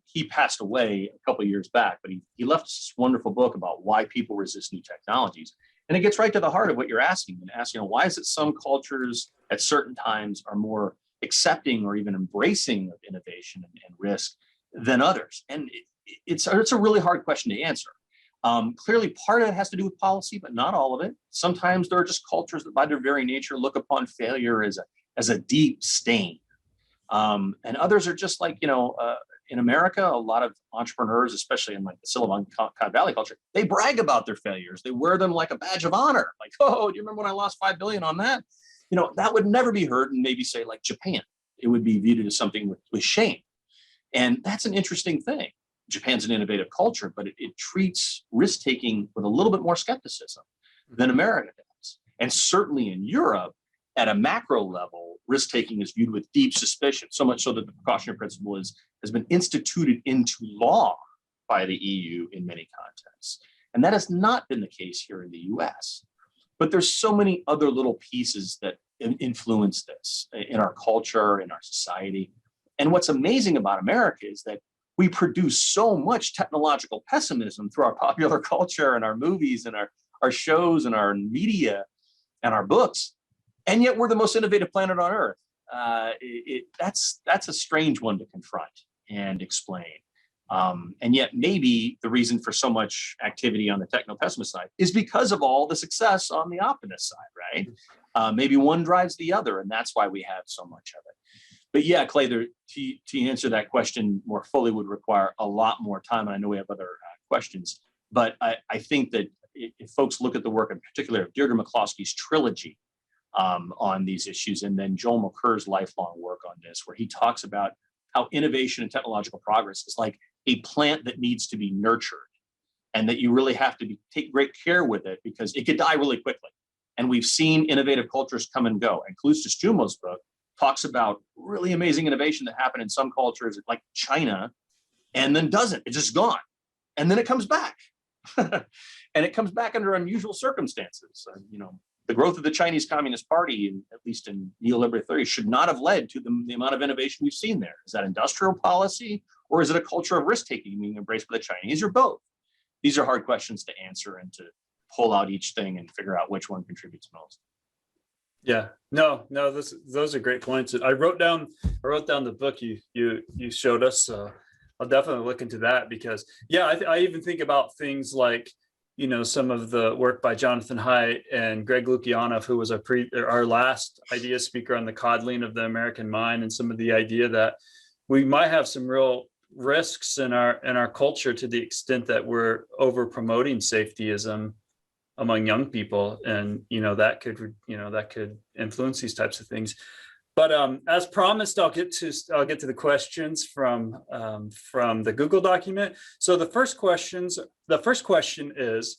he passed away a couple of years back, but he left us this wonderful book about why people resist new technologies. And it gets right to the heart of what you're asking, why is it some cultures at certain times are more accepting or even embracing of innovation and risk than others? And it's a really hard question to answer. Clearly, part of it has to do with policy, but not all of it. Sometimes there are just cultures that by their very nature look upon failure as a deep stain. And others are just like, in America, a lot of entrepreneurs, especially in like the Silicon Valley culture, they brag about their failures. They wear them like a badge of honor. Like, oh, do you remember when I lost $5 billion on that? That would never be heard in maybe say like Japan. It would be viewed as something with shame. And that's an interesting thing. Japan's an innovative culture, but it treats risk-taking with a little bit more skepticism than America does. And certainly in Europe, at a macro level, risk-taking is viewed with deep suspicion, so much so that the precautionary principle has been instituted into law by the EU in many contexts. And that has not been the case here in the US. But there's so many other little pieces that influence this in our culture, in our society. And what's amazing about America is that we produce so much technological pessimism through our popular culture and our movies and our shows and our media and our books. And yet we're the most innovative planet on earth. That's a strange one to confront and explain. And yet maybe the reason for so much activity on the techno-pessimist side is because of all the success on the optimist side, right? Maybe one drives the other, and that's why we have so much of it. But yeah, Clay, to answer that question more fully would require a lot more time. And I know we have other questions, but I think that if folks look at the work in particular of Deirdre McCloskey's trilogy on these issues, and then Joel McCur's lifelong work on this, where he talks about how innovation and technological progress is like a plant that needs to be nurtured, and that you really have to take great care with it because it could die really quickly. And we've seen innovative cultures come and go. And Kalista Stumo's book talks about really amazing innovation that happened in some cultures like China, and then doesn't. It's just gone. And then it comes back. And it comes back under unusual circumstances. The growth of the Chinese Communist Party, at least in neoliberal theory, should not have led to the amount of innovation we've seen there. Is that industrial policy, or is it a culture of risk-taking being embraced by the Chinese, or both? These are hard questions to answer and to pull out each thing and figure out which one contributes most. Yeah, no, those are great points. I wrote down the book you showed us. So I'll definitely look into that because, yeah, I even think about things like, some of the work by Jonathan Haidt and Greg Lukianoff, who was our last idea speaker on the coddling of the American mind, and some of the idea that we might have some real risks in our culture to the extent that we're over promoting safetyism among young people, and that could influence these types of things. But as promised, I'll get to the questions from the Google document. So the first question is,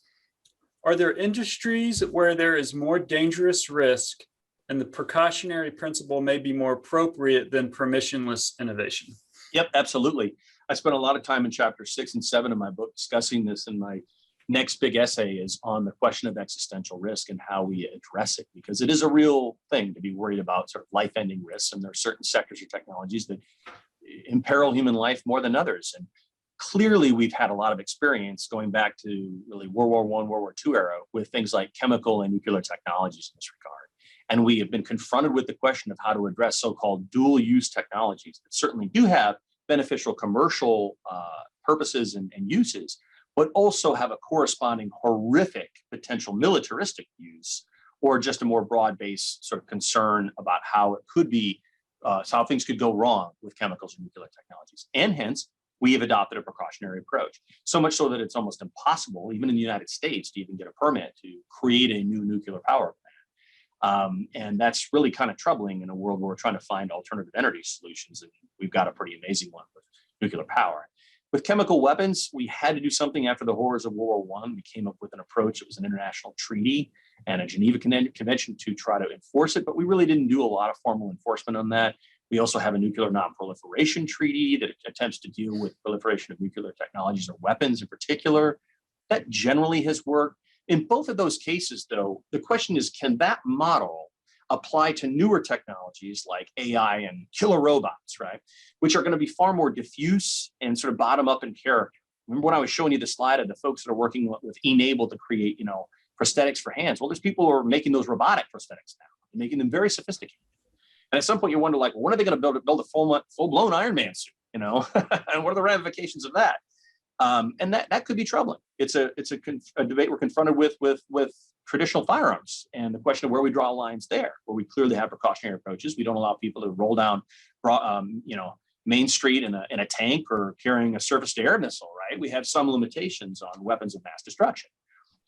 are there industries where there is more dangerous risk and the precautionary principle may be more appropriate than permissionless innovation? Yep, absolutely. I spent a lot of time in chapter 6 and 7 of my book discussing this, and my next big essay is on the question of existential risk and how we address it, because it is a real thing to be worried about sort of life-ending risks. And there are certain sectors or technologies that imperil human life more than others. And clearly we've had a lot of experience going back to really World War I, World War II era with things like chemical and nuclear technologies in this regard. And we have been confronted with the question of how to address so-called dual-use technologies that certainly do have beneficial commercial purposes and uses, but also have a corresponding horrific potential militaristic use, or just a more broad-based sort of concern about how it could be, how things could go wrong with chemicals and nuclear technologies. And hence, we have adopted a precautionary approach. So much so that it's almost impossible, even in the United States, to even get a permit to create a new nuclear power plant. And that's really kind of troubling in a world where we're trying to find alternative energy solutions. And we've got a pretty amazing one with nuclear power. With chemical weapons, we had to do something after the horrors of World War I. We came up with an approach. It was an international treaty and a Geneva Convention to try to enforce it, but we really didn't do a lot of formal enforcement on that. We also have a nuclear non-proliferation treaty that attempts to deal with proliferation of nuclear technologies or weapons in particular. That generally has worked. In both of those cases, though, the question is, can that model apply to newer technologies like AI and killer robots, right? Which are going to be far more diffuse and sort of bottom up in character. Remember when I was showing you the slide of the folks that are working with Enable to create, prosthetics for hands? Well, there's people who are making those robotic prosthetics now, making them very sophisticated. And at some point you wonder, like, well, when are they going to build a full-blown Iron Man suit, and what are the ramifications of that? And that could be troubling. It's a debate we're confronted with traditional firearms, and the question of where we draw lines there, where we clearly have precautionary approaches. We don't allow people to roll down, Main Street in a tank or carrying a surface-to-air missile, right? We have some limitations on weapons of mass destruction.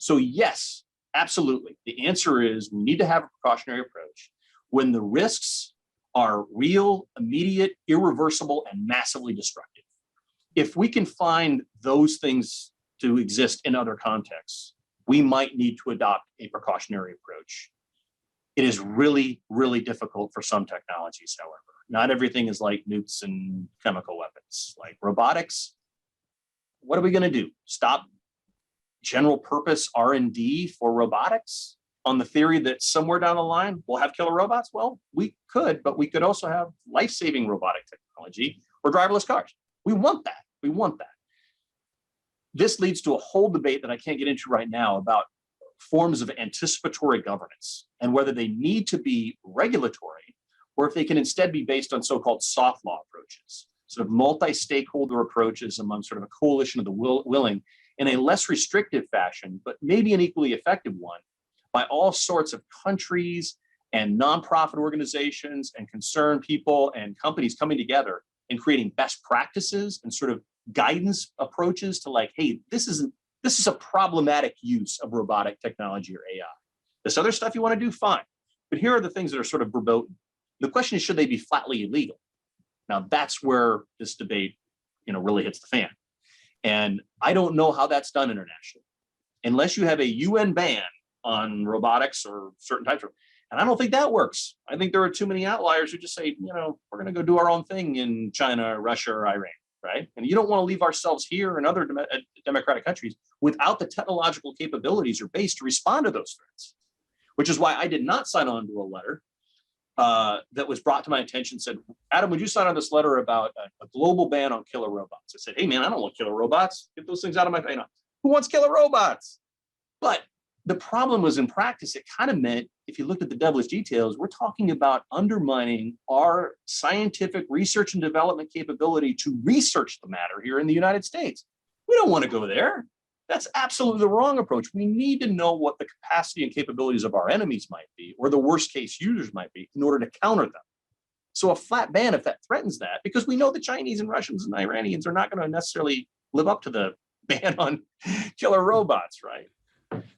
So yes, absolutely. The answer is we need to have a precautionary approach when the risks are real, immediate, irreversible, and massively destructive. If we can find those things to exist in other contexts, we might need to adopt a precautionary approach. It is really, really difficult for some technologies, however. Not everything is like nukes and chemical weapons. Like robotics, what are we going to do? Stop general purpose R&D for robotics? on the theory that somewhere down the line we'll have killer robots? Well, we could, but we could also have life-saving robotic technology or driverless cars. We want that. We want that. This leads to a whole debate that I can't get into right now about forms of anticipatory governance and whether they need to be regulatory or if they can instead be based on so-called soft law approaches, sort of multi-stakeholder approaches among sort of a coalition of the willing in a less restrictive fashion, but maybe an equally effective one by all sorts of countries and nonprofit organizations and concerned people and companies coming together and creating best practices and sort of guidance approaches to like, hey, this is a problematic use of robotic technology or AI. This other stuff you want to do, fine. But here are the things that are sort of verboten. The question is, should they be flatly illegal? Now, that's where this debate, really hits the fan. And I don't know how that's done internationally. Unless you have a UN ban on robotics or certain types of, and I don't think that works. I think there are too many outliers who just say, we're going to go do our own thing in China, Russia, or Iran, right? And you don't want to leave ourselves here and other democratic countries without the technological capabilities or base to respond to those threats, which is why I did not sign on to a letter that was brought to my attention, said, Adam, would you sign on this letter about a global ban on killer robots? I said, hey, man, I don't want killer robots. Get those things out of my face. Who wants killer robots? But the problem was in practice, it kind of meant, if you looked at the devilish details, we're talking about undermining our scientific research and development capability to research the matter here in the United States. We don't want to go there. That's absolutely the wrong approach. We need to know what the capacity and capabilities of our enemies might be, or the worst case users might be, in order to counter them. So a flat ban, if that threatens that, because we know the Chinese and Russians and Iranians are not going to necessarily live up to the ban on killer robots, right?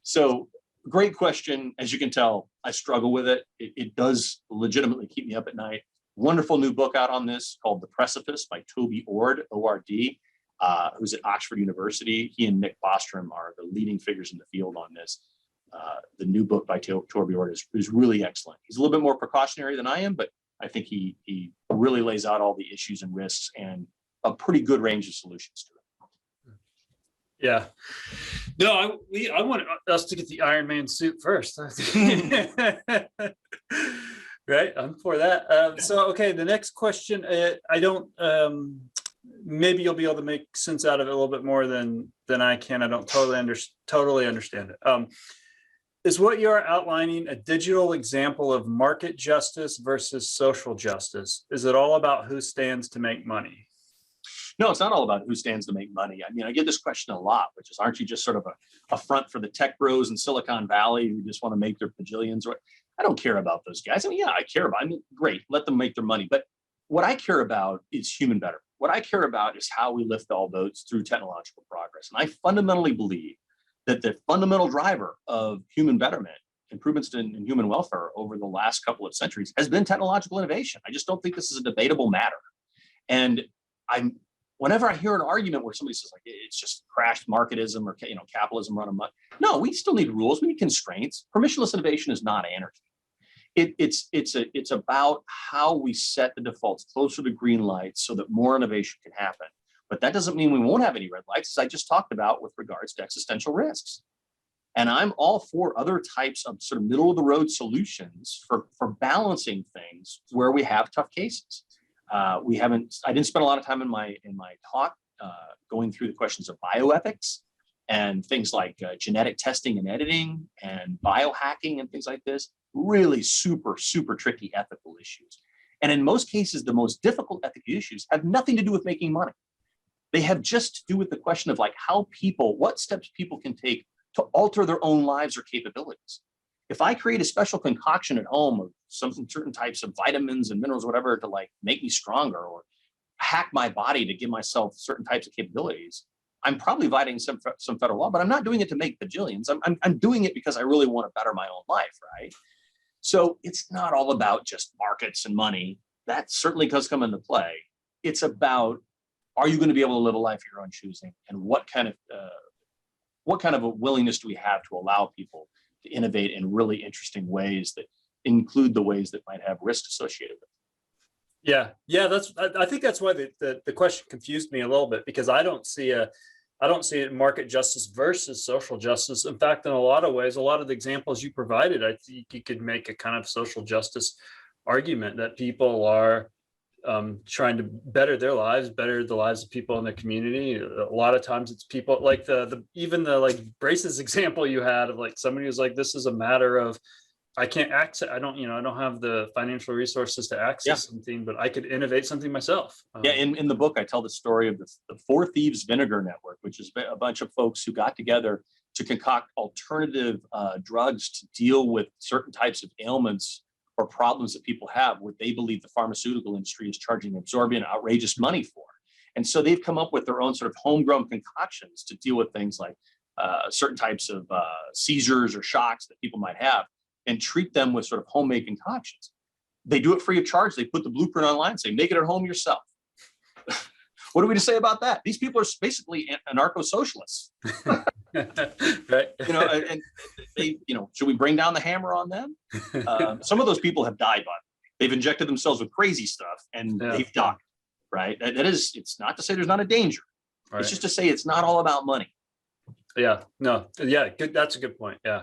So great question. As you can tell, I struggle with it. It does legitimately keep me up at night. Wonderful new book out on this called The Precipice by Toby Ord, O-R-D, who's at Oxford University. He and Nick Bostrom are the leading figures in the field on this. The new book by Toby Ord is really excellent. He's a little bit more precautionary than I am, but I think he really lays out all the issues and risks and a pretty good range of solutions to it. Yeah. No, I want us to get the Iron Man suit first. Right? I'm for that. So, okay, the next question, maybe you'll be able to make sense out of it a little bit more than I can. I don't totally understand it. Is what you're outlining a digital example of market justice versus social justice? Is it all about who stands to make money? No, it's not all about who stands to make money. I mean, I get this question a lot, which is, aren't you just sort of a front for the tech bros in Silicon Valley who just want to make their bajillions? I don't care about those guys. I mean, yeah, great, let them make their money. But what I care about is human betterment. What I care about is how we lift all boats through technological progress. And I fundamentally believe that the fundamental driver of human betterment, improvements in human welfare over the last couple of centuries, has been technological innovation. I just don't think this is a debatable matter. And whenever I hear an argument where somebody says like it's just crashed marketism or capitalism run amok, no, we still need rules. We need constraints. Permissionless innovation is not anarchy. It's about how we set the defaults closer to green lights so that more innovation can happen. But that doesn't mean we won't have any red lights, as I just talked about with regards to existential risks. And I'm all for other types of sort of middle of the road solutions for balancing things where we have tough cases. I didn't spend a lot of time in my talk going through the questions of bioethics and things like genetic testing and editing and biohacking and things like this. Really super, super tricky ethical issues. And in most cases, the most difficult ethical issues have nothing to do with making money. They have just to do with the question of like what steps people can take to alter their own lives or capabilities. If I create a special concoction at home of certain types of vitamins and minerals, whatever, to like make me stronger or hack my body to give myself certain types of capabilities, I'm probably violating some federal law, but I'm not doing it to make bajillions. I'm doing it because I really want to better my own life, right? So it's not all about just markets and money. That certainly does come into play. It's about, are you going to be able to live a life of your own choosing, and what kind of a willingness do we have to allow people to innovate in really interesting ways that include the ways that might have risk associated with it. Yeah. I think that's why the question confused me a little bit, because I don't see I don't see it market justice versus social justice. In fact, in a lot of ways, a lot of the examples you provided, I think you could make a kind of social justice argument that people are trying to better their lives, better the lives of people in the community. A lot of times it's people like even the like braces example you had of like somebody who's like, this is a matter of, I can't access, I don't have the financial resources to access something, but I could innovate something myself. In the book, I tell the story of the 4 Thieves Vinegar Network, which is a bunch of folks who got together to concoct alternative drugs to deal with certain types of ailments or problems that people have, what they believe the pharmaceutical industry is charging exorbitant, outrageous money for. And so they've come up with their own sort of homegrown concoctions to deal with things like certain types of seizures or shocks that people might have, and treat them with sort of homemade concoctions. They do it free of charge. They put the blueprint online, say, make it at home yourself. What are we to say about that? These people are basically anarcho-socialists. Right. And they, should we bring down the hammer on them? Some of those people have died, but they've injected themselves with crazy stuff and they've died, right? It's not to say there's not a danger. Right. It's just to say it's not all about money. Yeah, no, yeah, good. That's a good point. Yeah.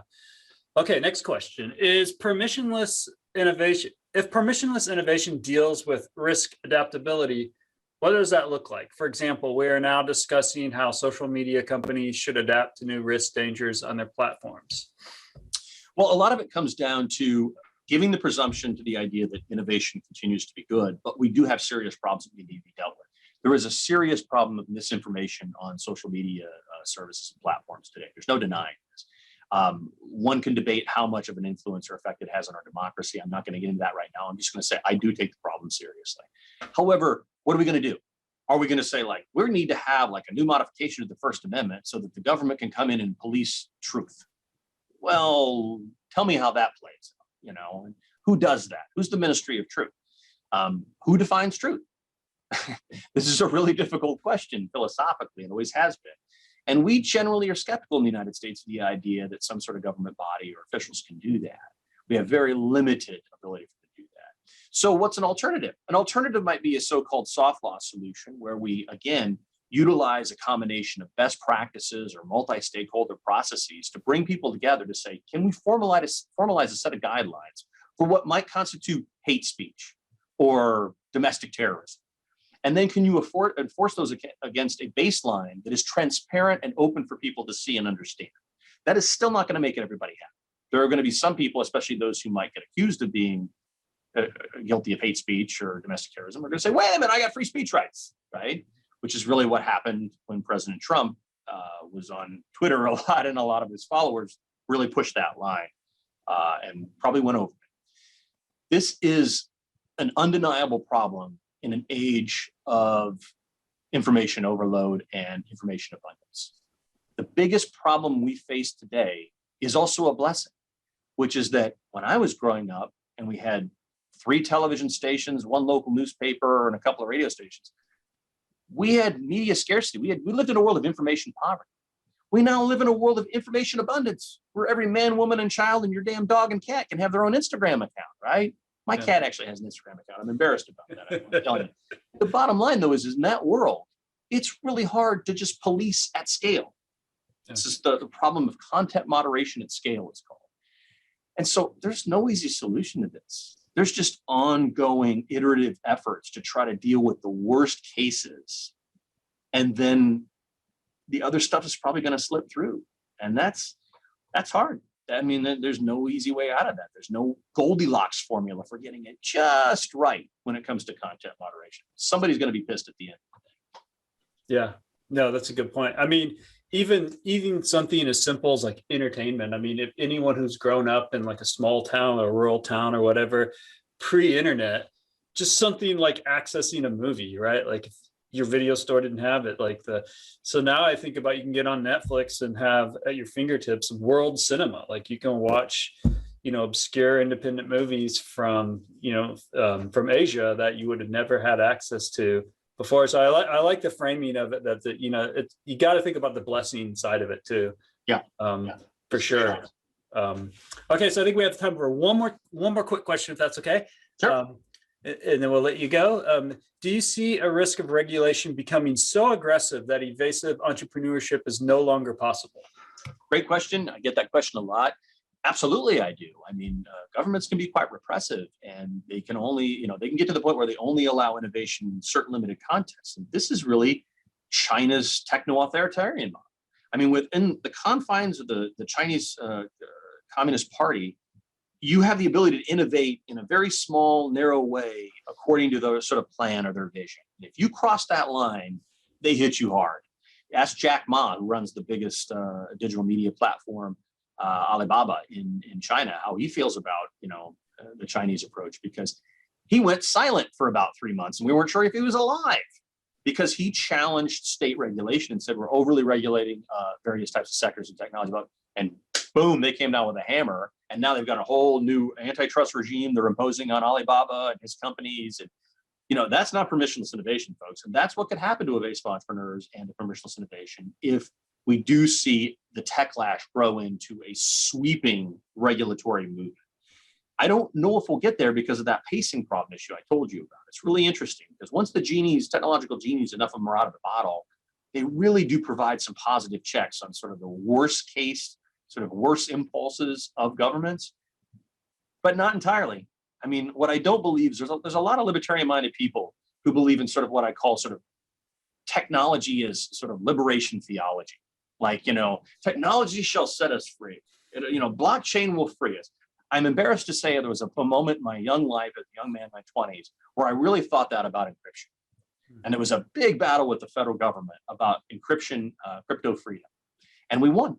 Okay, next question is permissionless innovation. If permissionless innovation deals with risk adaptability, what does that look like? For example, we are now discussing how social media companies should adapt to new risk dangers on their platforms. Well, a lot of it comes down to giving the presumption to the idea that innovation continues to be good, but we do have serious problems that need to be dealt with. There is a serious problem of misinformation on social media services and platforms today. There's no denying this. One can debate how much of an influence or effect it has on our democracy. I'm not going to get into that right now. I'm just going to say I do take the problem seriously. However, what are we going to do? Are we going to say like we need to have like a new modification of the First Amendment so that the government can come in and police truth? Well, tell me how that plays out, and who does that? Who's the Ministry of Truth? Who defines truth? This is a really difficult question philosophically, and always has been. And we generally are skeptical in the United States of the idea that some sort of government body or officials can do that. We have very limited ability to do that. So what's an alternative? An alternative might be a so-called soft law solution where we, again, utilize a combination of best practices or multi-stakeholder processes to bring people together to say, can we formalize a set of guidelines for what might constitute hate speech or domestic terrorism? And then can you enforce those against a baseline that is transparent and open for people to see and understand? That is still not going to make everybody happy. There are going to be some people, especially those who might get accused of being guilty of hate speech or domestic terrorism, are going to say, wait a minute, I got free speech rights, right? Which is really what happened when President Trump was on Twitter a lot, and a lot of his followers really pushed that line and probably went over it. This is an undeniable problem in an age of information overload and information abundance. The biggest problem we face today is also a blessing, which is that when I was growing up and we had 3 television stations, 1 local newspaper, and a couple of radio stations, we had media scarcity. We lived in a world of information poverty. We now live in a world of information abundance where every man, woman, and child and your damn dog and cat can have their own Instagram account, right? My cat actually has an Instagram account. I'm embarrassed about that. I'm telling you. The bottom line, though, is in that world, it's really hard to just police at scale. Yeah. This is the problem of content moderation at scale, it's called. And so there's no easy solution to this. There's just ongoing iterative efforts to try to deal with the worst cases. And then the other stuff is probably going to slip through. And that's hard. I mean, there's no easy way out of that. There's no Goldilocks formula for getting it just right when it comes to content moderation. Somebody's going to be pissed at the end of the day. Yeah, no, that's a good point. I mean, even something as simple as like entertainment. I mean, if anyone who's grown up in like a small town or rural town or whatever, pre-internet, just something like accessing a movie, right? Like if your video store didn't have it, so now I think about you can get on Netflix and have at your fingertips world cinema. Like you can watch, obscure independent movies from Asia that you would have never had access to before. So I like the framing of it that you got to think about the blessing side of it too. Yeah. For sure. Okay. So I think we have time for one more quick question, if that's okay. Sure. And then we'll let you go. Do you see a risk of regulation becoming so aggressive that evasive entrepreneurship is no longer possible? Great question. I get that question a lot. Absolutely, I do. I mean, governments can be quite repressive, and they can only, they can get to the point where they only allow innovation in certain limited contexts. And this is really China's techno-authoritarian model. I mean, within the confines of the Chinese Communist Party, you have the ability to innovate in a very small, narrow way according to their sort of plan or their vision. If you cross that line, they hit you hard. Ask Jack Ma, who runs the biggest digital media platform, Alibaba in China, how he feels about the Chinese approach, because he went silent for about 3 months and we weren't sure if he was alive, because he challenged state regulation and said we're overly regulating various types of sectors of technology. And boom, they came down with a hammer, and now they've got a whole new antitrust regime they're imposing on Alibaba and his companies. And that's not permissionless innovation, folks. And that's what could happen to evasive entrepreneurs and to permissionless innovation if we do see the techlash grow into a sweeping regulatory movement. I don't know if we'll get there because of that pacing problem issue I told you about. It's really interesting because once the technological genies, enough of them are out of the bottle, they really do provide some positive checks on sort of the worst case, sort of worst impulses of governments, but not entirely. I mean, what I don't believe is there's a lot of libertarian-minded people who believe in sort of what I call sort of technology as sort of liberation theology. Like, technology shall set us free. Blockchain will free us. I'm embarrassed to say there was a moment in my young life as a young man in my 20s where I really thought that about encryption. And there was a big battle with the federal government about encryption, crypto freedom. And we won.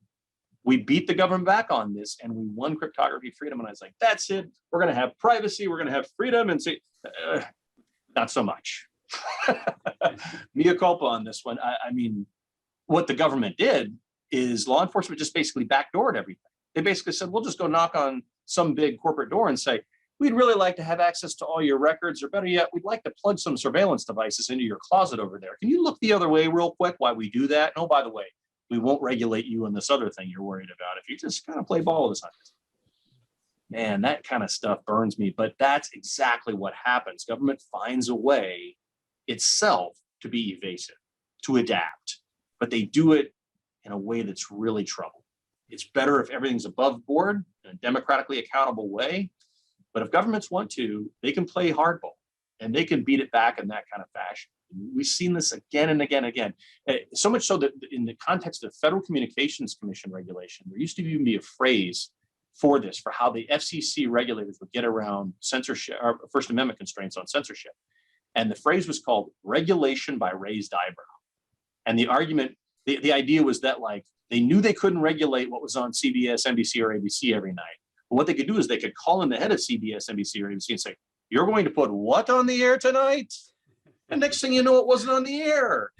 We beat the government back on this, and we won cryptography freedom. And I was like, that's it. We're going to have privacy. We're going to have freedom. And say, not so much. Mea culpa on this one. I mean, what the government did is law enforcement just basically backdoored everything. They basically said, we'll just go knock on some big corporate door and say, we'd really like to have access to all your records, or better yet, we'd like to plug some surveillance devices into your closet over there. Can you look the other way real quick while we do that? And oh, by the way, we won't regulate you on this other thing you're worried about if you just kind of play ball with us on this. Man, that kind of stuff burns me, but that's exactly what happens. Government finds a way itself to be evasive, to adapt, but they do it in a way that's really trouble. It's better if everything's above board in a democratically accountable way. But if governments want to, they can play hardball and they can beat it back in that kind of fashion. We've seen this again and again and again. So much so that in the context of Federal Communications Commission regulation, there used to even be a phrase for this, for how the FCC regulators would get around censorship or First Amendment constraints on censorship. And the phrase was called regulation by raised eyebrow. And the argument, the idea was that like they knew they couldn't regulate what was on CBS, NBC, or ABC every night. But what they could do is they could call in the head of CBS, NBC, or ABC and say, you're going to put what on the air tonight? And next thing you know, it wasn't on the air.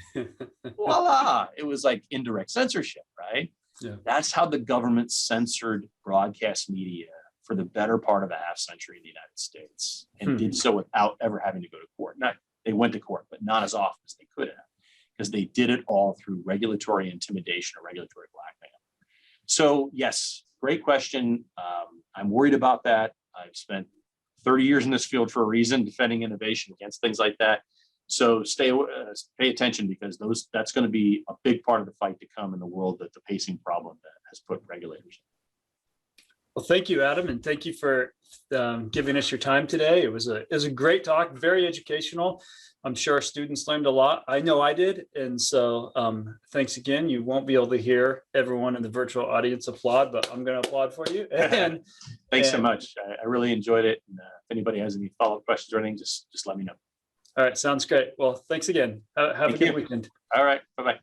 Voila. It was like indirect censorship, right? Yeah. That's how the government censored broadcast media for the better part of a half century in the United States, and did so without ever having to go to court. They went to court, but not as often as they could have, because they did it all through regulatory intimidation or regulatory blackmail. So yes, great question. I'm worried about that. I've spent 30 years in this field for a reason, defending innovation against things like that. So pay attention, because that's going to be a big part of the fight to come in the world that the pacing problem that has put regulators. Well, thank you, Adam, and thank you for giving us your time today. It was a great talk, very educational. I'm sure our students learned a lot. I know I did, and so thanks again. You won't be able to hear everyone in the virtual audience applaud, but I'm going to applaud for you. Thanks so much. I really enjoyed it. And, if anybody has any follow-up questions or anything, just let me know. All right, sounds great. Well, thanks again. Have a good weekend. All right, bye-bye.